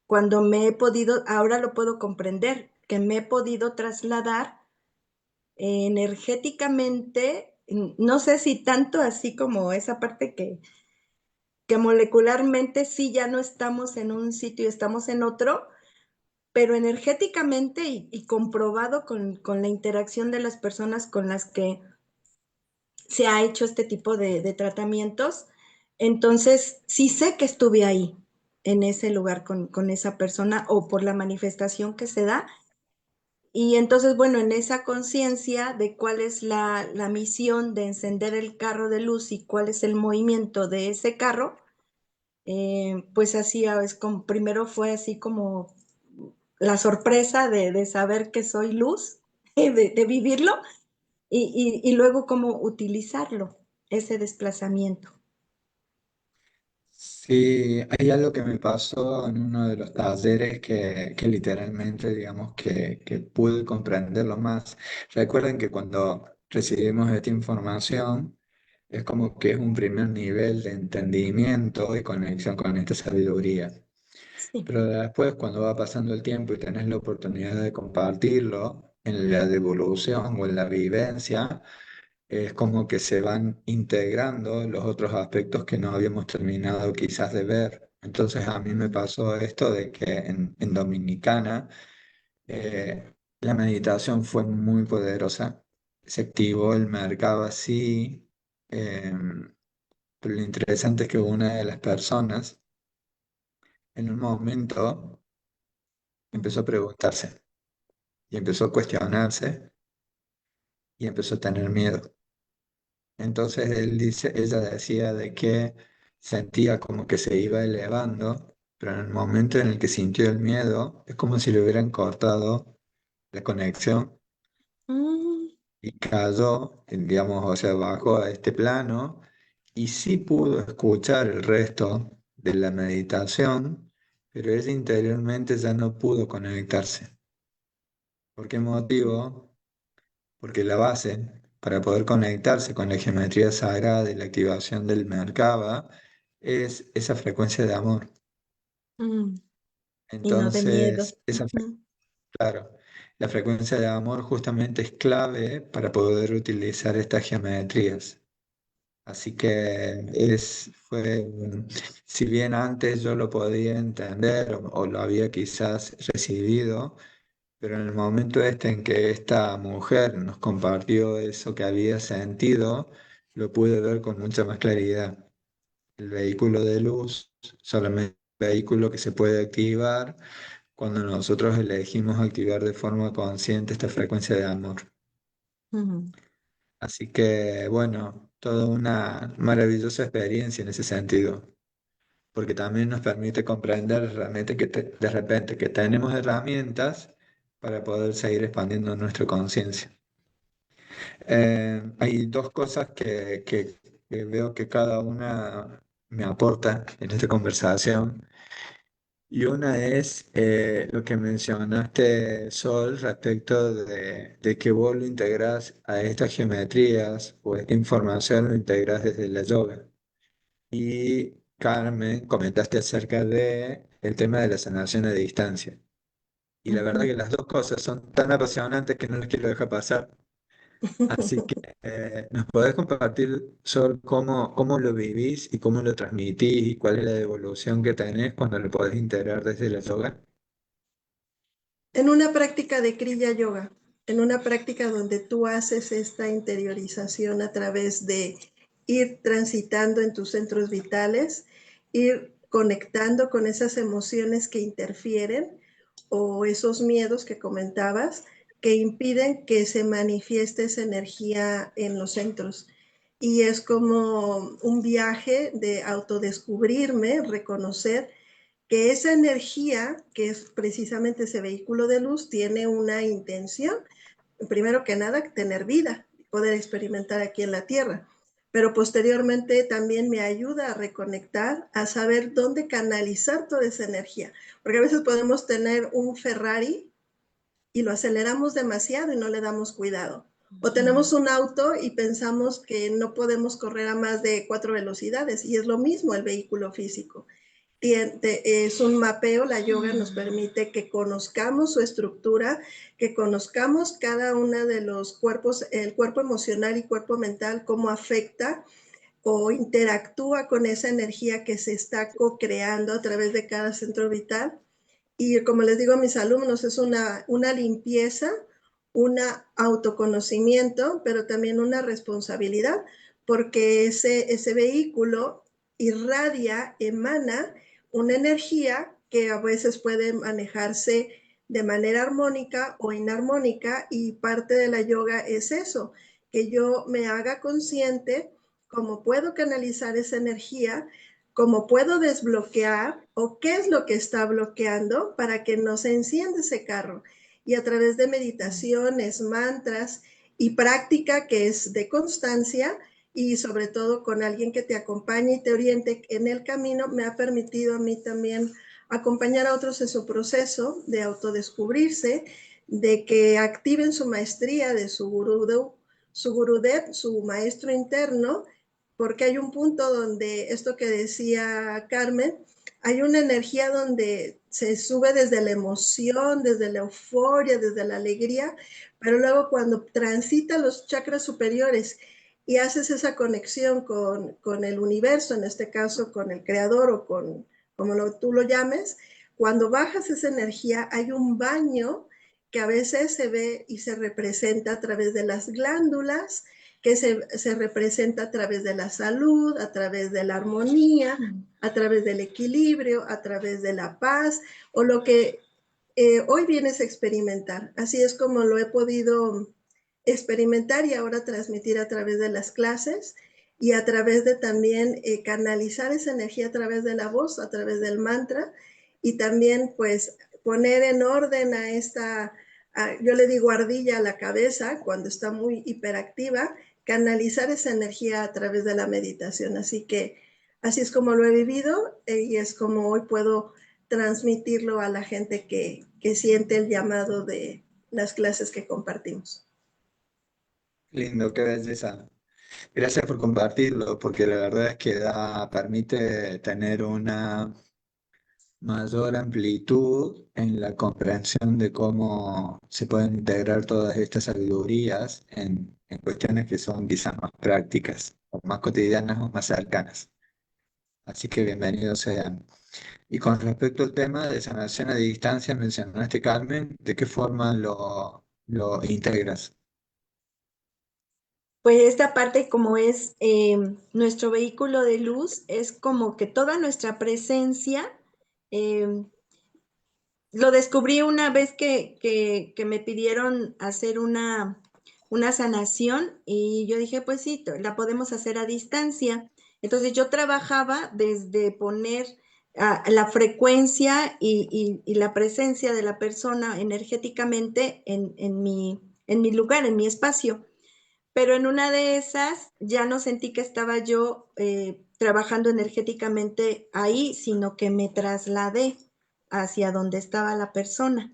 Cuando me he podido, ahora lo puedo comprender, que me he podido trasladar energéticamente, no sé si tanto así como esa parte que molecularmente sí ya no estamos en un sitio y estamos en otro, pero energéticamente y comprobado con la interacción de las personas con las que se ha hecho este tipo de tratamientos, entonces sí sé que estuve ahí, en ese lugar con esa persona o por la manifestación que se da. Y entonces, bueno, en esa conciencia de cuál es la misión de encender el carro de luz y cuál es el movimiento de ese carro, pues así es como, primero fue así como la sorpresa de saber que soy luz, de vivirlo, y luego cómo utilizarlo, ese desplazamiento. Sí, hay algo que me pasó en uno de los talleres que literalmente, digamos, que pude comprenderlo más. Recuerden que cuando recibimos esta información, es como que es un primer nivel de entendimiento y conexión con esta sabiduría. Sí. Pero después, cuando va pasando el tiempo y tenés la oportunidad de compartirlo en la devolución o en la vivencia, es como que se van integrando los otros aspectos que no habíamos terminado quizás de ver. Entonces a mí me pasó esto de que en Dominicana la meditación fue muy poderosa, se activó el mercado así, eh, pero lo interesante es que una de las personas en un momento empezó a preguntarse y empezó a cuestionarse y empezó a tener miedo. Entonces ella decía de que sentía como que se iba elevando, pero en el momento en el que sintió el miedo, es como si le hubieran cortado la conexión Mm, y cayó, digamos, o sea, bajó a este plano y sí pudo escuchar el resto de la meditación, pero ella interiormente ya no pudo conectarse. ¿Por qué motivo? Porque la base para poder conectarse con la geometría sagrada y la activación del Merkaba es esa frecuencia de amor. mm, y no de miedo. Entonces, Ujú, claro, la frecuencia de amor justamente es clave para poder utilizar estas geometrías. Así que si bien antes yo lo podía entender o lo había quizás recibido, pero en el momento este en que esta mujer nos compartió eso que había sentido, lo pude ver con mucha más claridad. El vehículo de luz solamente es un vehículo que se puede activar cuando nosotros elegimos activar de forma consciente esta frecuencia de amor. ujú, Así que, bueno, toda una maravillosa experiencia en ese sentido, porque también nos permite comprender realmente de repente que tenemos herramientas para poder seguir expandiendo nuestra conciencia. Hay dos cosas que veo que cada una me aporta en esta conversación. Y una es lo que mencionaste, Sol, respecto de que vos lo integrás a estas geometrías o esta información lo integrás desde la yoga. Y Carmen, comentaste acerca de el tema de la sanación a distancia. Y la verdad ujú. que las dos cosas son tan apasionantes que no las quiero dejar pasar. Así que, ¿nos podés compartir, Sol, cómo lo vivís y cómo lo transmitís y cuál es la devolución que tenés cuando lo podés integrar desde la yoga? En una práctica de Kriya Yoga, en una práctica donde tú haces esta interiorización a través de ir transitando en tus centros vitales, ir conectando con esas emociones que interfieren o esos miedos que comentabas que impiden que se manifieste esa energía en los centros. y es como un viaje de autodescubrirme, reconocer que esa energía, que es precisamente ese vehículo de luz, tiene una intención, primero que nada, tener vida, poder experimentar aquí en la Tierra, pero posteriormente también me ayuda a reconectar, a saber dónde canalizar toda esa energía, porque a veces podemos tener un Ferrari y lo aceleramos demasiado y no le damos cuidado. O tenemos un auto y pensamos que no podemos correr a más de 4 velocidades, y es lo mismo el vehículo físico. Es un mapeo, la yoga nos permite que conozcamos su estructura, que conozcamos cada uno de los cuerpos, el cuerpo emocional y cuerpo mental, cómo afecta o interactúa con esa energía que se está co-creando a través de cada centro vital. Y como les digo a mis alumnos, es una limpieza, un autoconocimiento, pero también una responsabilidad, porque ese vehículo irradia, emana una energía que a veces puede manejarse de manera armónica o inarmónica, y parte de la yoga es eso, que yo me haga consciente cómo puedo canalizar esa energía, cómo puedo desbloquear o qué es lo que está bloqueando para que no se encienda ese carro. Y a través de meditaciones, mantras y práctica que es de constancia, y sobre todo con alguien que te acompañe y te oriente en el camino, me ha permitido a mí también acompañar a otros en su proceso de autodescubrirse, de que activen su maestría de su gurudev, su maestro interno, porque hay un punto donde, esto que decía Carmen, hay una energía donde se sube desde la emoción, desde la euforia, desde la alegría, pero luego cuando transita los chakras superiores y haces esa conexión con el universo, en este caso con el creador o con como tú lo llames, cuando bajas esa energía hay un baño que a veces se ve y se representa a través de las glándulas, que se representa a través de la salud, a través de la armonía, a través del equilibrio, a través de la paz, o lo que hoy vienes a experimentar. Así es como lo he podido experimentar y ahora transmitir a través de las clases, y a través de también canalizar esa energía a través de la voz, a través del mantra, y también pues poner en orden a esta, yo le digo ardilla a la cabeza cuando está muy hiperactiva, canalizar esa energía a través de la meditación. Así que así es como lo he vivido, y es como hoy puedo transmitirlo a la gente que siente el llamado de las clases que compartimos. Lindo, qué belleza. Gracias por compartirlo, porque la verdad es que permite tener una mayor amplitud en la comprensión de cómo se pueden integrar todas estas sabidurías en cuestiones que son quizás más prácticas, o más cotidianas o más cercanas. Así que bienvenidos sean. Y con respecto al tema de sanación a distancia, mencionaste, Carmen, ¿de qué forma lo integras? Pues esta parte, como es nuestro vehículo de luz, es como que toda nuestra presencia, eh, lo descubrí una vez que me pidieron hacer una sanación, y yo dije, pues sí, la podemos hacer a distancia. Entonces yo trabajaba desde poner la frecuencia y la presencia de la persona energéticamente en mi lugar, en mi espacio. Pero en una de esas ya no sentí que estaba yo trabajando energéticamente ahí, sino que me trasladé hacia donde estaba la persona.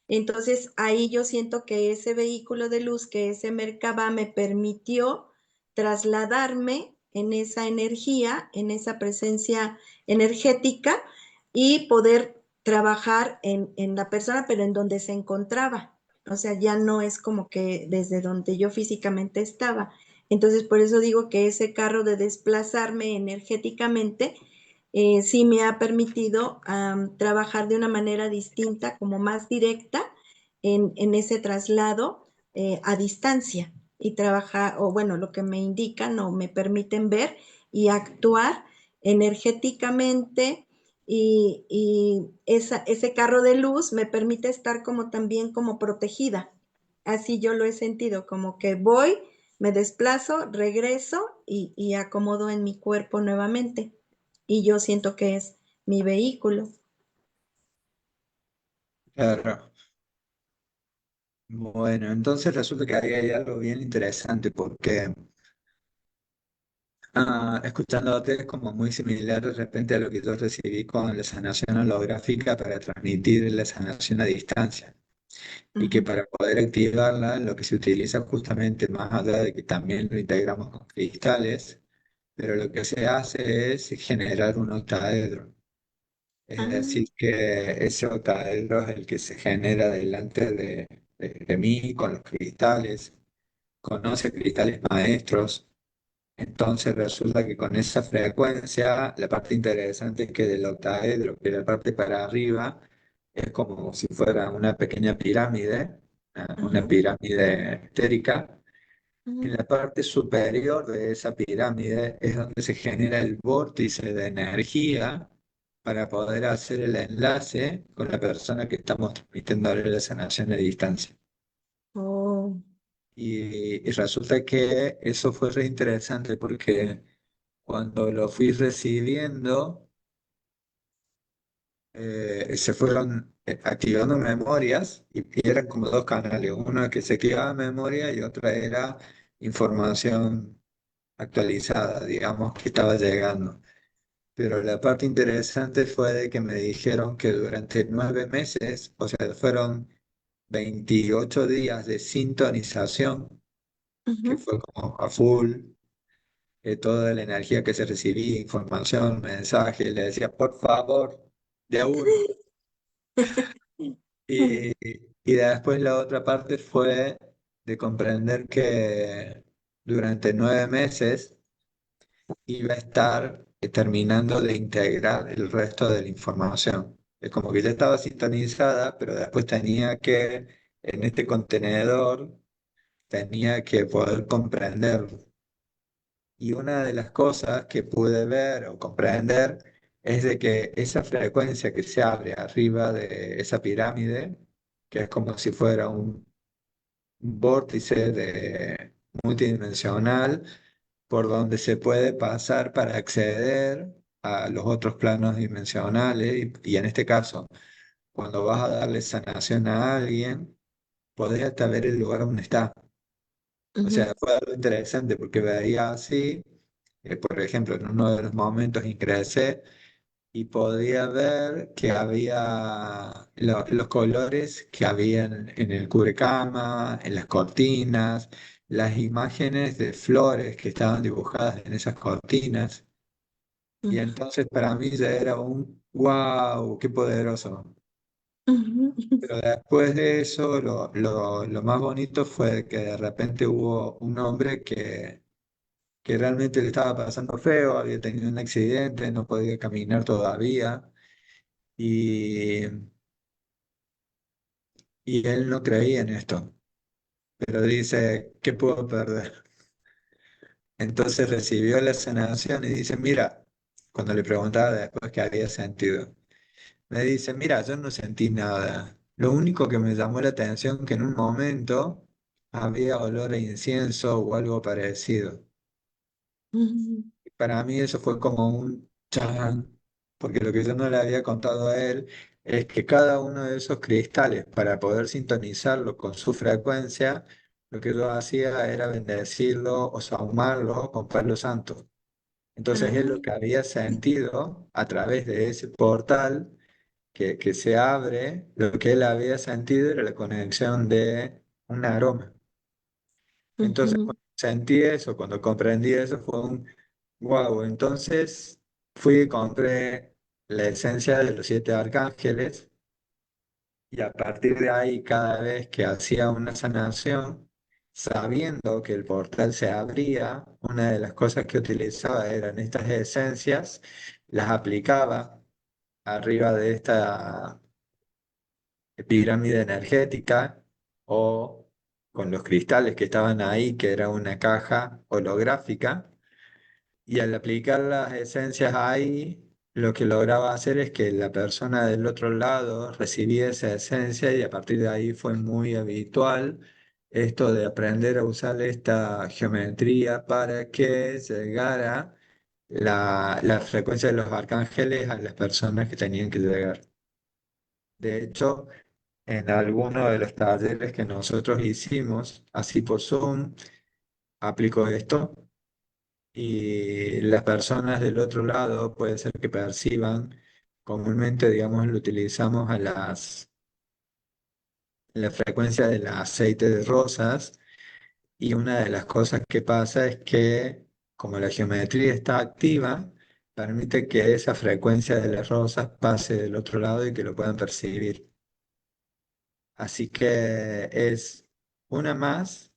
Entonces ahí yo siento que ese vehículo de luz, que ese Merkaba, me permitió trasladarme en esa energía, en esa presencia energética, y poder trabajar en la persona, pero en donde se encontraba. O sea, ya no es como que desde donde yo físicamente estaba. Entonces, por eso digo que ese carro de desplazarme energéticamente sí me ha permitido trabajar de una manera distinta, como más directa, en ese traslado a distancia, y trabajar, o bueno, lo que me indican o me permiten ver y actuar energéticamente, y ese carro de luz me permite estar como también como protegida. Así yo lo he sentido, como que voy me desplazo, regreso y acomodo en mi cuerpo nuevamente. Y yo siento que es mi vehículo. Claro. Bueno, entonces resulta que ahí hay algo bien interesante porque escuchándote es como muy similar de repente a lo que yo recibí con la sanación holográfica para transmitir la sanación a distancia. Y que Ujú, para poder activarla lo que se utiliza justamente más allá de que también lo integramos con cristales, pero lo que se hace es generar un octaedro. Es ah, decir, que ese octaedro es el que se genera delante de mí con los cristales, conoce cristales maestros. Entonces resulta que con esa frecuencia, la parte interesante es que del octaedro, que la parte para arriba, es como si fuera una pequeña pirámide, una ujú, pirámide esférica. En ujú. la parte superior de esa pirámide es donde se genera el vórtice de energía para poder hacer el enlace con la persona que estamos transmitiendo la sanación a distancia. Oh, Y resulta que eso fue re interesante porque cuando lo fui recibiendo, se fueron activando memorias y eran como dos canales, uno que se activaba memoria y otra era información actualizada, digamos, que estaba llegando. Pero la parte interesante fue de que me dijeron que durante 9 meses, o sea, fueron 28 días de sintonización, que ujú. fue como a full, toda la energía que se recibía, información, mensajes, le decía, por favor, de a uno. Y después la otra parte fue de comprender que durante 9 meses iba a estar terminando de integrar el resto de la información. Es como que ya estaba sintonizada, pero después tenía que, en este contenedor, tenía que poder comprenderlo. Y una de las cosas que pude ver o comprender es de que esa frecuencia que se abre arriba de esa pirámide, que es como si fuera un vórtice multidimensional, por donde se puede pasar para acceder a los otros planos dimensionales y en este caso, cuando vas a darle sanación a alguien, podés hasta ver el lugar donde está. O Ujú, sea, fue algo interesante porque veía así, por ejemplo, en uno de los momentos ingresé y podía ver que había los colores que había en el cubrecama, en las cortinas, las imágenes de flores que estaban dibujadas en esas cortinas. Y ujú, entonces para mí ya era un wow, qué poderoso. ujú, Pero después de eso, lo más bonito fue que de repente hubo un hombre que realmente le estaba pasando feo, había tenido un accidente, no podía caminar todavía. Y Y él no creía en esto, pero dice, ¿qué puedo perder? Entonces recibió la sanación y dice, mira, cuando le preguntaba después qué había sentido, me dice, mira, yo no sentí nada. Lo único que me llamó la atención que en un momento había olor a incienso o algo parecido. ujú, Para mí eso fue como un chan, porque lo que yo no le había contado a él es que cada uno de esos cristales, para poder sintonizarlo con su frecuencia, lo que yo hacía era bendecirlo o saumarlo con palo santo. Entonces él lo ah, que había sentido a través de ese portal que se abre, lo que él había sentido era la conexión de un aroma. Entonces, ujú, cuando sentí eso, cuando comprendí eso, fue un wow. Entonces, fui y compré la esencia de los 7 arcángeles y a partir de ahí, cada vez que hacía una sanación, sabiendo que el portal se abría, una de las cosas que utilizaba eran estas esencias, las aplicaba arriba de esta pirámide energética o con los cristales que estaban ahí, que era una caja holográfica, y al aplicar las esencias ahí, lo que lograba hacer es que la persona del otro lado recibía esa esencia y a partir de ahí fue muy habitual esto de aprender a usar esta geometría para que llegara la frecuencia de los arcángeles a las personas que tenían que llegar. De hecho, en alguno de los talleres que nosotros hicimos, así por Zoom, aplicó esto y las personas del otro lado puede ser que perciban, comúnmente, digamos, lo utilizamos a la frecuencia del aceite de rosas y una de las cosas que pasa es que como la geometría está activa, permite que esa frecuencia de las rosas pase del otro lado y que lo puedan percibir. Así que es una más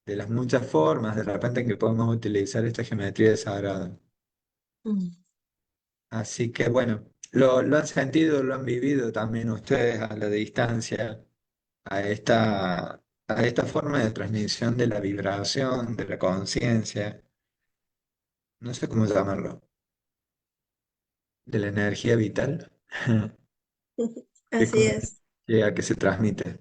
de las muchas formas de repente en que podemos utilizar esta geometría sagrada. Mm. Así que bueno, lo han sentido, lo han vivido también ustedes a la distancia, a esta forma de transmisión de la vibración, de la conciencia, no sé cómo llamarlo, de la energía vital, que es Así como es. que se transmite.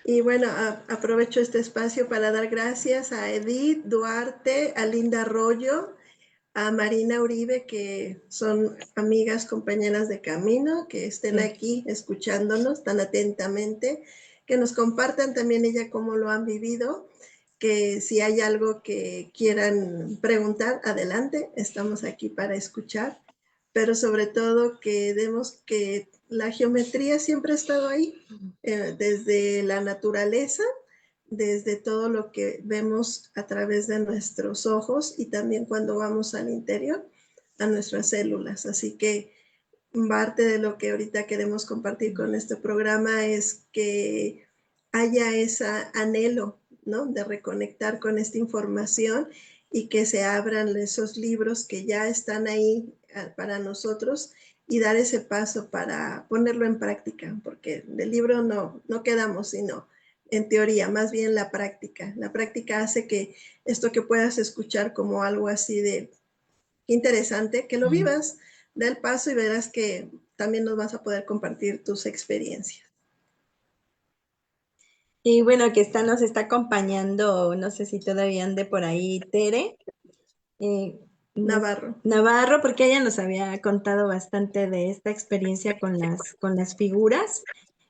Y bueno, aprovecho este espacio para dar gracias a Edith Duarte, a Linda Arroyo, a Marina Uribe, que son amigas, compañeras de camino, que estén aquí escuchándonos tan atentamente, que nos compartan también ella cómo lo han vivido, que si hay algo que quieran preguntar, adelante, estamos aquí para escuchar, pero sobre todo que demos que la geometría siempre ha estado ahí, desde la naturaleza, desde todo lo que vemos a través de nuestros ojos y también cuando vamos al interior, a nuestras células. Así que parte de lo que ahorita queremos compartir con este programa es que haya ese anhelo, ¿no? De reconectar con esta información y que se abran esos libros que ya están ahí para nosotros y dar ese paso para ponerlo en práctica, porque del libro no quedamos, sino en teoría, más bien la práctica. La práctica hace que esto que puedas escuchar como algo así de interesante, que lo vivas, da el paso y verás que también nos vas a poder compartir tus experiencias. Y bueno, nos está acompañando, no sé si todavía ande por ahí Tere, eh, Navarro. Navarro, porque ella nos había contado bastante de esta experiencia con las figuras.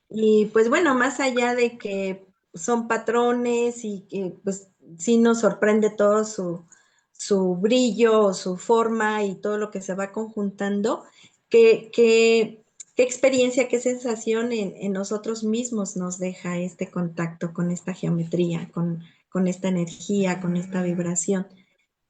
Y pues bueno, más allá de que son patrones y que pues sí nos sorprende todo su brillo, su forma y todo lo que se va conjuntando, ¿qué, qué, qué experiencia, qué sensación en nosotros mismos nos deja este contacto con esta geometría, con esta energía, con esta vibración?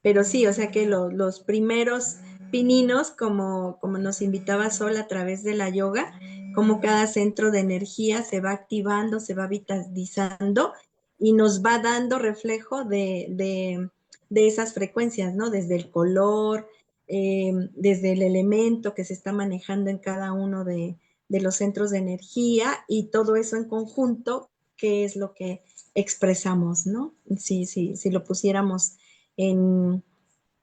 Pero sí, o sea que los primeros pininos, como nos invitaba Sol a través de la yoga, como cada centro de energía se va activando, se va vitalizando y nos va dando reflejo de esas frecuencias, ¿no? Desde el color, desde el elemento que se está manejando en cada uno de los centros de energía y todo eso en conjunto, que es lo que expresamos, ¿no? Si lo pusiéramos en,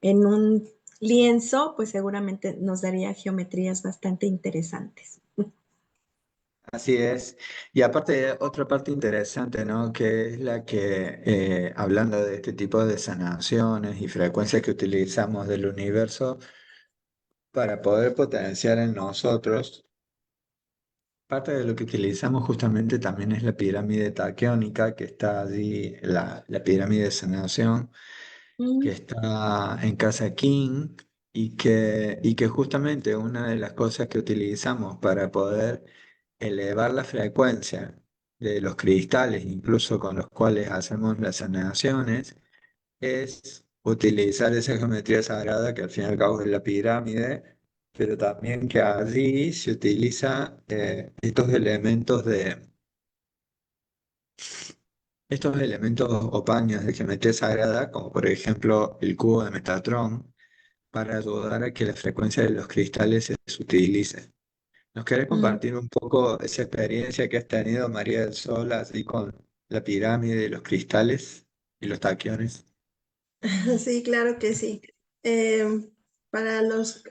en un lienzo, pues seguramente nos daría geometrías bastante interesantes. Así es. Y aparte, otra parte interesante, ¿no? Que es la que, hablando de este tipo de sanaciones y frecuencias que utilizamos del universo para poder potenciar en nosotros, parte de lo que utilizamos justamente también es la pirámide taquiónica, que está allí, la pirámide de sanación, que Mm. está en Casa King y que justamente una de las cosas que utilizamos para poder elevar la frecuencia de los cristales, incluso con los cuales hacemos las sanaciones, es utilizar esa geometría sagrada que al fin y al cabo es la pirámide, pero también que allí se utiliza estos elementos o paños de geometría sagrada, como por ejemplo el cubo de Metatron, para ayudar a que la frecuencia de los cristales se utilice. ¿Nos querés Mm. compartir un poco esa experiencia que has tenido, María del Sol, así con la pirámide, los cristales y los taquiones? Sí, claro que sí. Eh, para los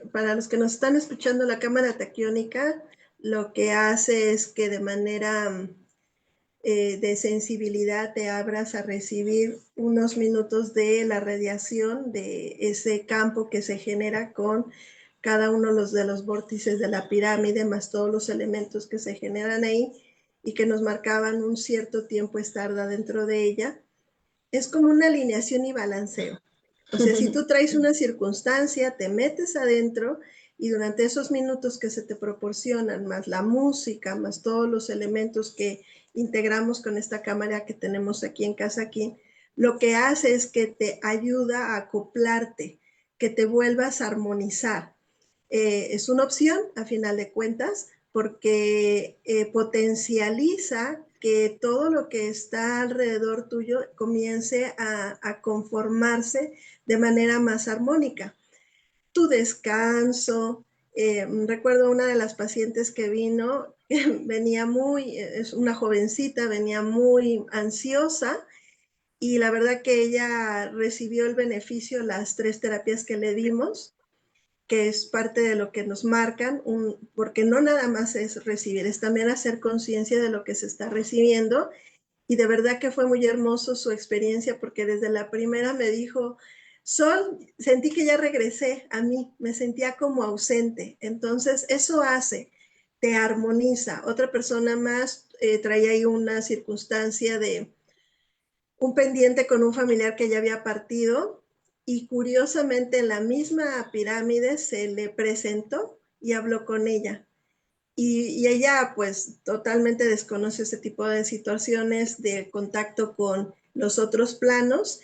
que nos están escuchando, la cámara taquiónica lo que hace es que de manera de sensibilidad te abras a recibir unos minutos de la radiación de ese campo que se genera con cada uno de los vórtices de la pirámide, más todos los elementos que se generan ahí y que nos marcaban un cierto tiempo estar dentro de ella. Es como una alineación y balanceo. O sea, si tú traes una circunstancia, te metes adentro y durante esos minutos que se te proporcionan, más la música, más todos los elementos que integramos con esta cámara que tenemos aquí en Casa aquí, lo que hace es que te ayuda a acoplarte, que te vuelvas a armonizar. Es una opción, a final de cuentas, porque potencializa que todo lo que está alrededor tuyo comience a conformarse de manera más armónica. Tu descanso, recuerdo una de las pacientes que vino, venía muy, es una jovencita, venía muy ansiosa y la verdad que ella recibió el beneficio, las 3 terapias que le dimos, que es parte de lo que nos marcan, porque no nada más es recibir, es también hacer conciencia de lo que se está recibiendo. Y de verdad que fue muy hermoso su experiencia porque desde la primera me dijo, Sol, sentí que ya regresé a mí, me sentía como ausente. Entonces, eso hace, te armoniza. Otra persona más traía ahí una circunstancia de un pendiente con un familiar que ya había partido y curiosamente en la misma pirámide se le presentó y habló con ella. Y ella pues totalmente desconoce ese tipo de situaciones de contacto con los otros planos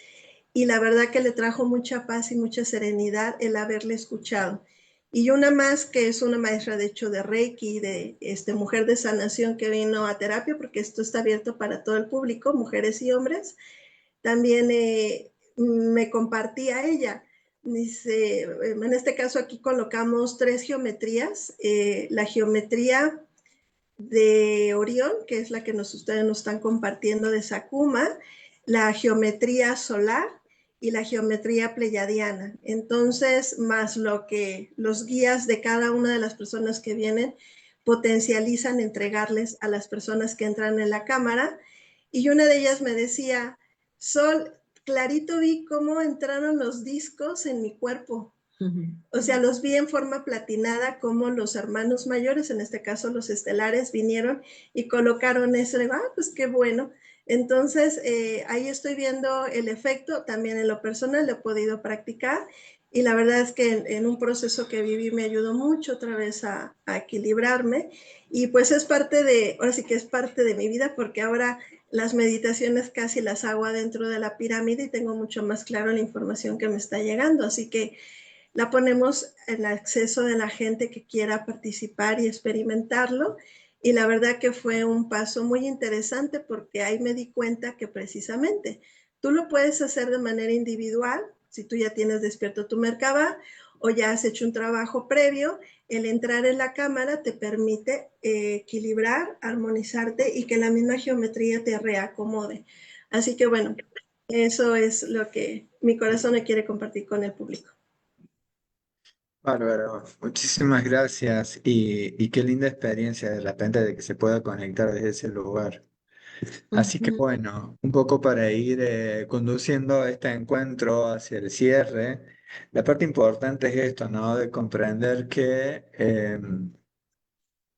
y la verdad que le trajo mucha paz y mucha serenidad el haberle escuchado. Y una más que es una maestra de hecho de Reiki, de mujer de sanación que vino a terapia, porque esto está abierto para todo el público, mujeres y hombres, también me compartía ella. Dice, en este caso aquí colocamos 3 geometrías. La geometría de Orión, que es la que ustedes nos están compartiendo de Sakuma, la geometría solar y la geometría pleyadiana. Entonces, más lo que los guías de cada una de las personas que vienen potencializan entregarles a las personas que entran en la cámara. Y una de ellas me decía, Sol, clarito vi cómo entraron los discos en mi cuerpo. O sea, los vi en forma platinada como los hermanos mayores, en este caso los estelares, vinieron y colocaron eso. Le digo, pues qué bueno. Entonces, ahí estoy viendo el efecto, también en lo personal lo he podido practicar y la verdad es que en un proceso que viví me ayudó mucho otra vez a equilibrarme y pues es parte de, ahora sí que es parte de mi vida porque ahora las meditaciones casi las hago adentro de la pirámide y tengo mucho más claro la información que me está llegando, así que la ponemos en acceso de la gente que quiera participar y experimentarlo. Y la verdad que fue un paso muy interesante porque ahí me di cuenta que precisamente tú lo puedes hacer de manera individual, si tú ya tienes despierto tu Merkaba o ya has hecho un trabajo previo, el entrar en la cámara te permite equilibrar, armonizarte y que la misma geometría te reacomode. Así que bueno, eso es lo que mi corazón me quiere compartir con el público. Bárbaro, muchísimas gracias y qué linda experiencia de repente de que se pueda conectar desde ese lugar. Así que Ujú. bueno, un poco para ir conduciendo este encuentro hacia el cierre, la parte importante es esto, ¿no? De comprender que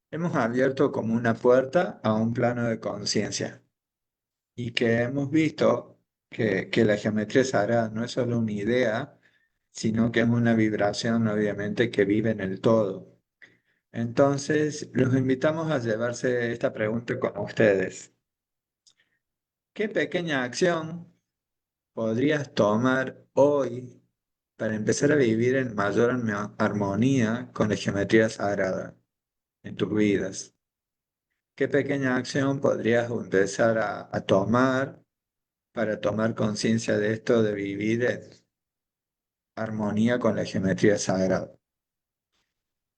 hemos abierto como una puerta a un plano de conciencia y que hemos visto que la geometría sagrada no es solo una idea, sino que es una vibración, obviamente, que vive en el todo. Entonces, los invitamos a llevarse esta pregunta con ustedes. ¿Qué pequeña acción podrías tomar hoy para empezar a vivir en mayor armonía con la geometría sagrada en tus vidas? ¿Qué pequeña acción podrías empezar a tomar para tomar conciencia de esto de vivir en armonía con la geometría sagrada?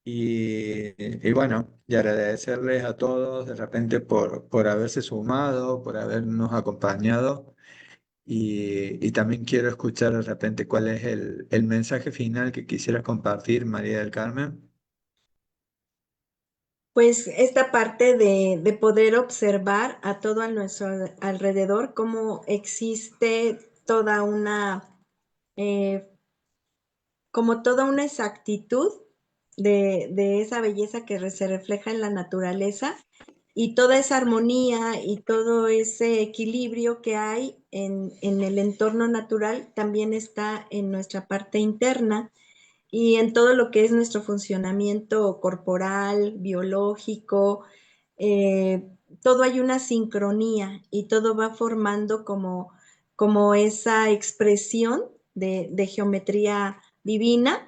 Y bueno, y agradecerles a todos de repente por haberse sumado, por habernos acompañado. Y también quiero escuchar de repente cuál es el mensaje final que quisieras compartir, María del Carmen. Pues esta parte de poder observar a todo a nuestro alrededor, cómo existe toda una, eh, como toda una exactitud de esa belleza que se refleja en la naturaleza y toda esa armonía y todo ese equilibrio que hay en el entorno natural también está en nuestra parte interna y en todo lo que es nuestro funcionamiento corporal, biológico, todo hay una sincronía y todo va formando como esa expresión de geometría divina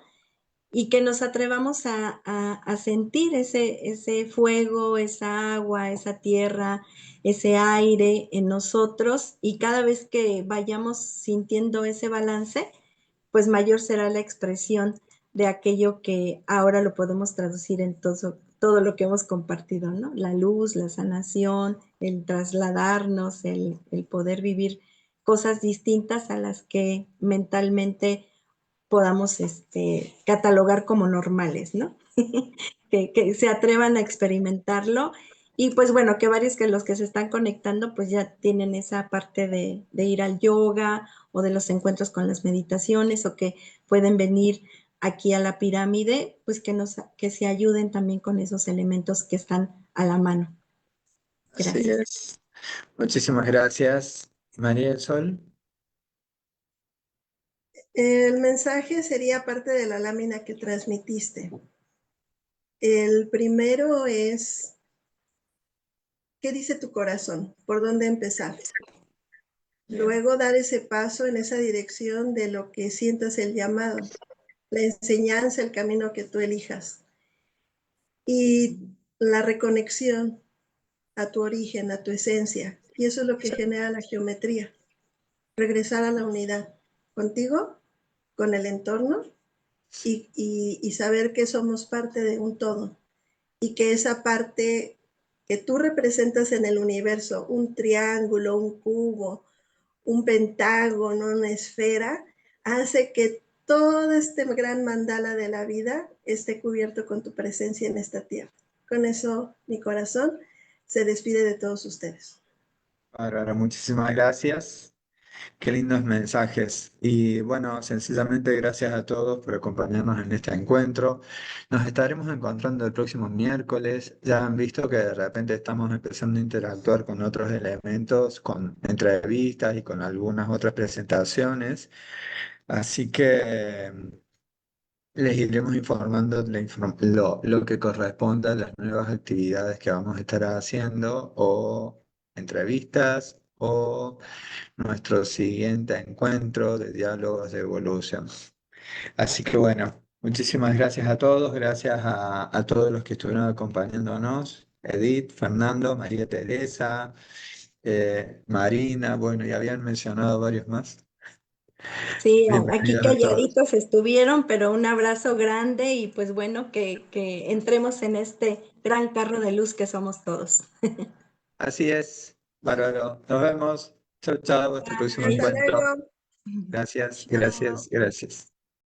y que nos atrevamos a sentir ese fuego, esa agua, esa tierra, ese aire en nosotros y cada vez que vayamos sintiendo ese balance, pues mayor será la expresión de aquello que ahora lo podemos traducir en todo lo que hemos compartido, ¿no? La luz, la sanación, el trasladarnos, el poder vivir cosas distintas a las que mentalmente podamos catalogar como normales, ¿no? Que se atrevan a experimentarlo y pues bueno, que varios que los que se están conectando pues ya tienen esa parte de ir al yoga o de los encuentros con las meditaciones o que pueden venir aquí a la pirámide, pues que se ayuden también con esos elementos que están a la mano. Así Gracias. es. Muchísimas gracias, María del Sol. El mensaje sería parte de la lámina que transmitiste. El primero es, ¿qué dice tu corazón? ¿Por dónde empezar? Luego dar ese paso en esa dirección de lo que sientas el llamado, la enseñanza, el camino que tú elijas. Y la reconexión a tu origen, a tu esencia. Y eso es lo que genera la geometría. Regresar a la unidad contigo, con el entorno y saber que somos parte de un todo. Y que esa parte que tú representas en el universo, un triángulo, un cubo, un pentágono, una esfera, hace que todo este gran mandala de la vida esté cubierto con tu presencia en esta tierra. Con eso, mi corazón se despide de todos ustedes. Bárbara, muchísimas gracias. Qué lindos mensajes. Y bueno, sencillamente gracias a todos por acompañarnos en este encuentro. Nos estaremos encontrando el próximo miércoles. Ya han visto que de repente estamos empezando a interactuar con otros elementos, con entrevistas y con algunas otras presentaciones. Así que les iremos informando lo que corresponda a las nuevas actividades que vamos a estar haciendo o entrevistas o nuestro siguiente encuentro de diálogos de evolución. Así que bueno, muchísimas gracias a todos, gracias a todos los que estuvieron acompañándonos, Edith, Fernando, María Teresa, Marina, bueno, ya habían mencionado varios más. Sí, aquí Bienvenidos a todos. calladitos estuvieron, pero un abrazo grande y pues bueno, que entremos en este gran carro de luz que somos todos. Así es, bárbaro. Nos vemos. Chao, chao, hasta el próximo Bye. Hasta encuentro. luego. Gracias, Chao. gracias, gracias.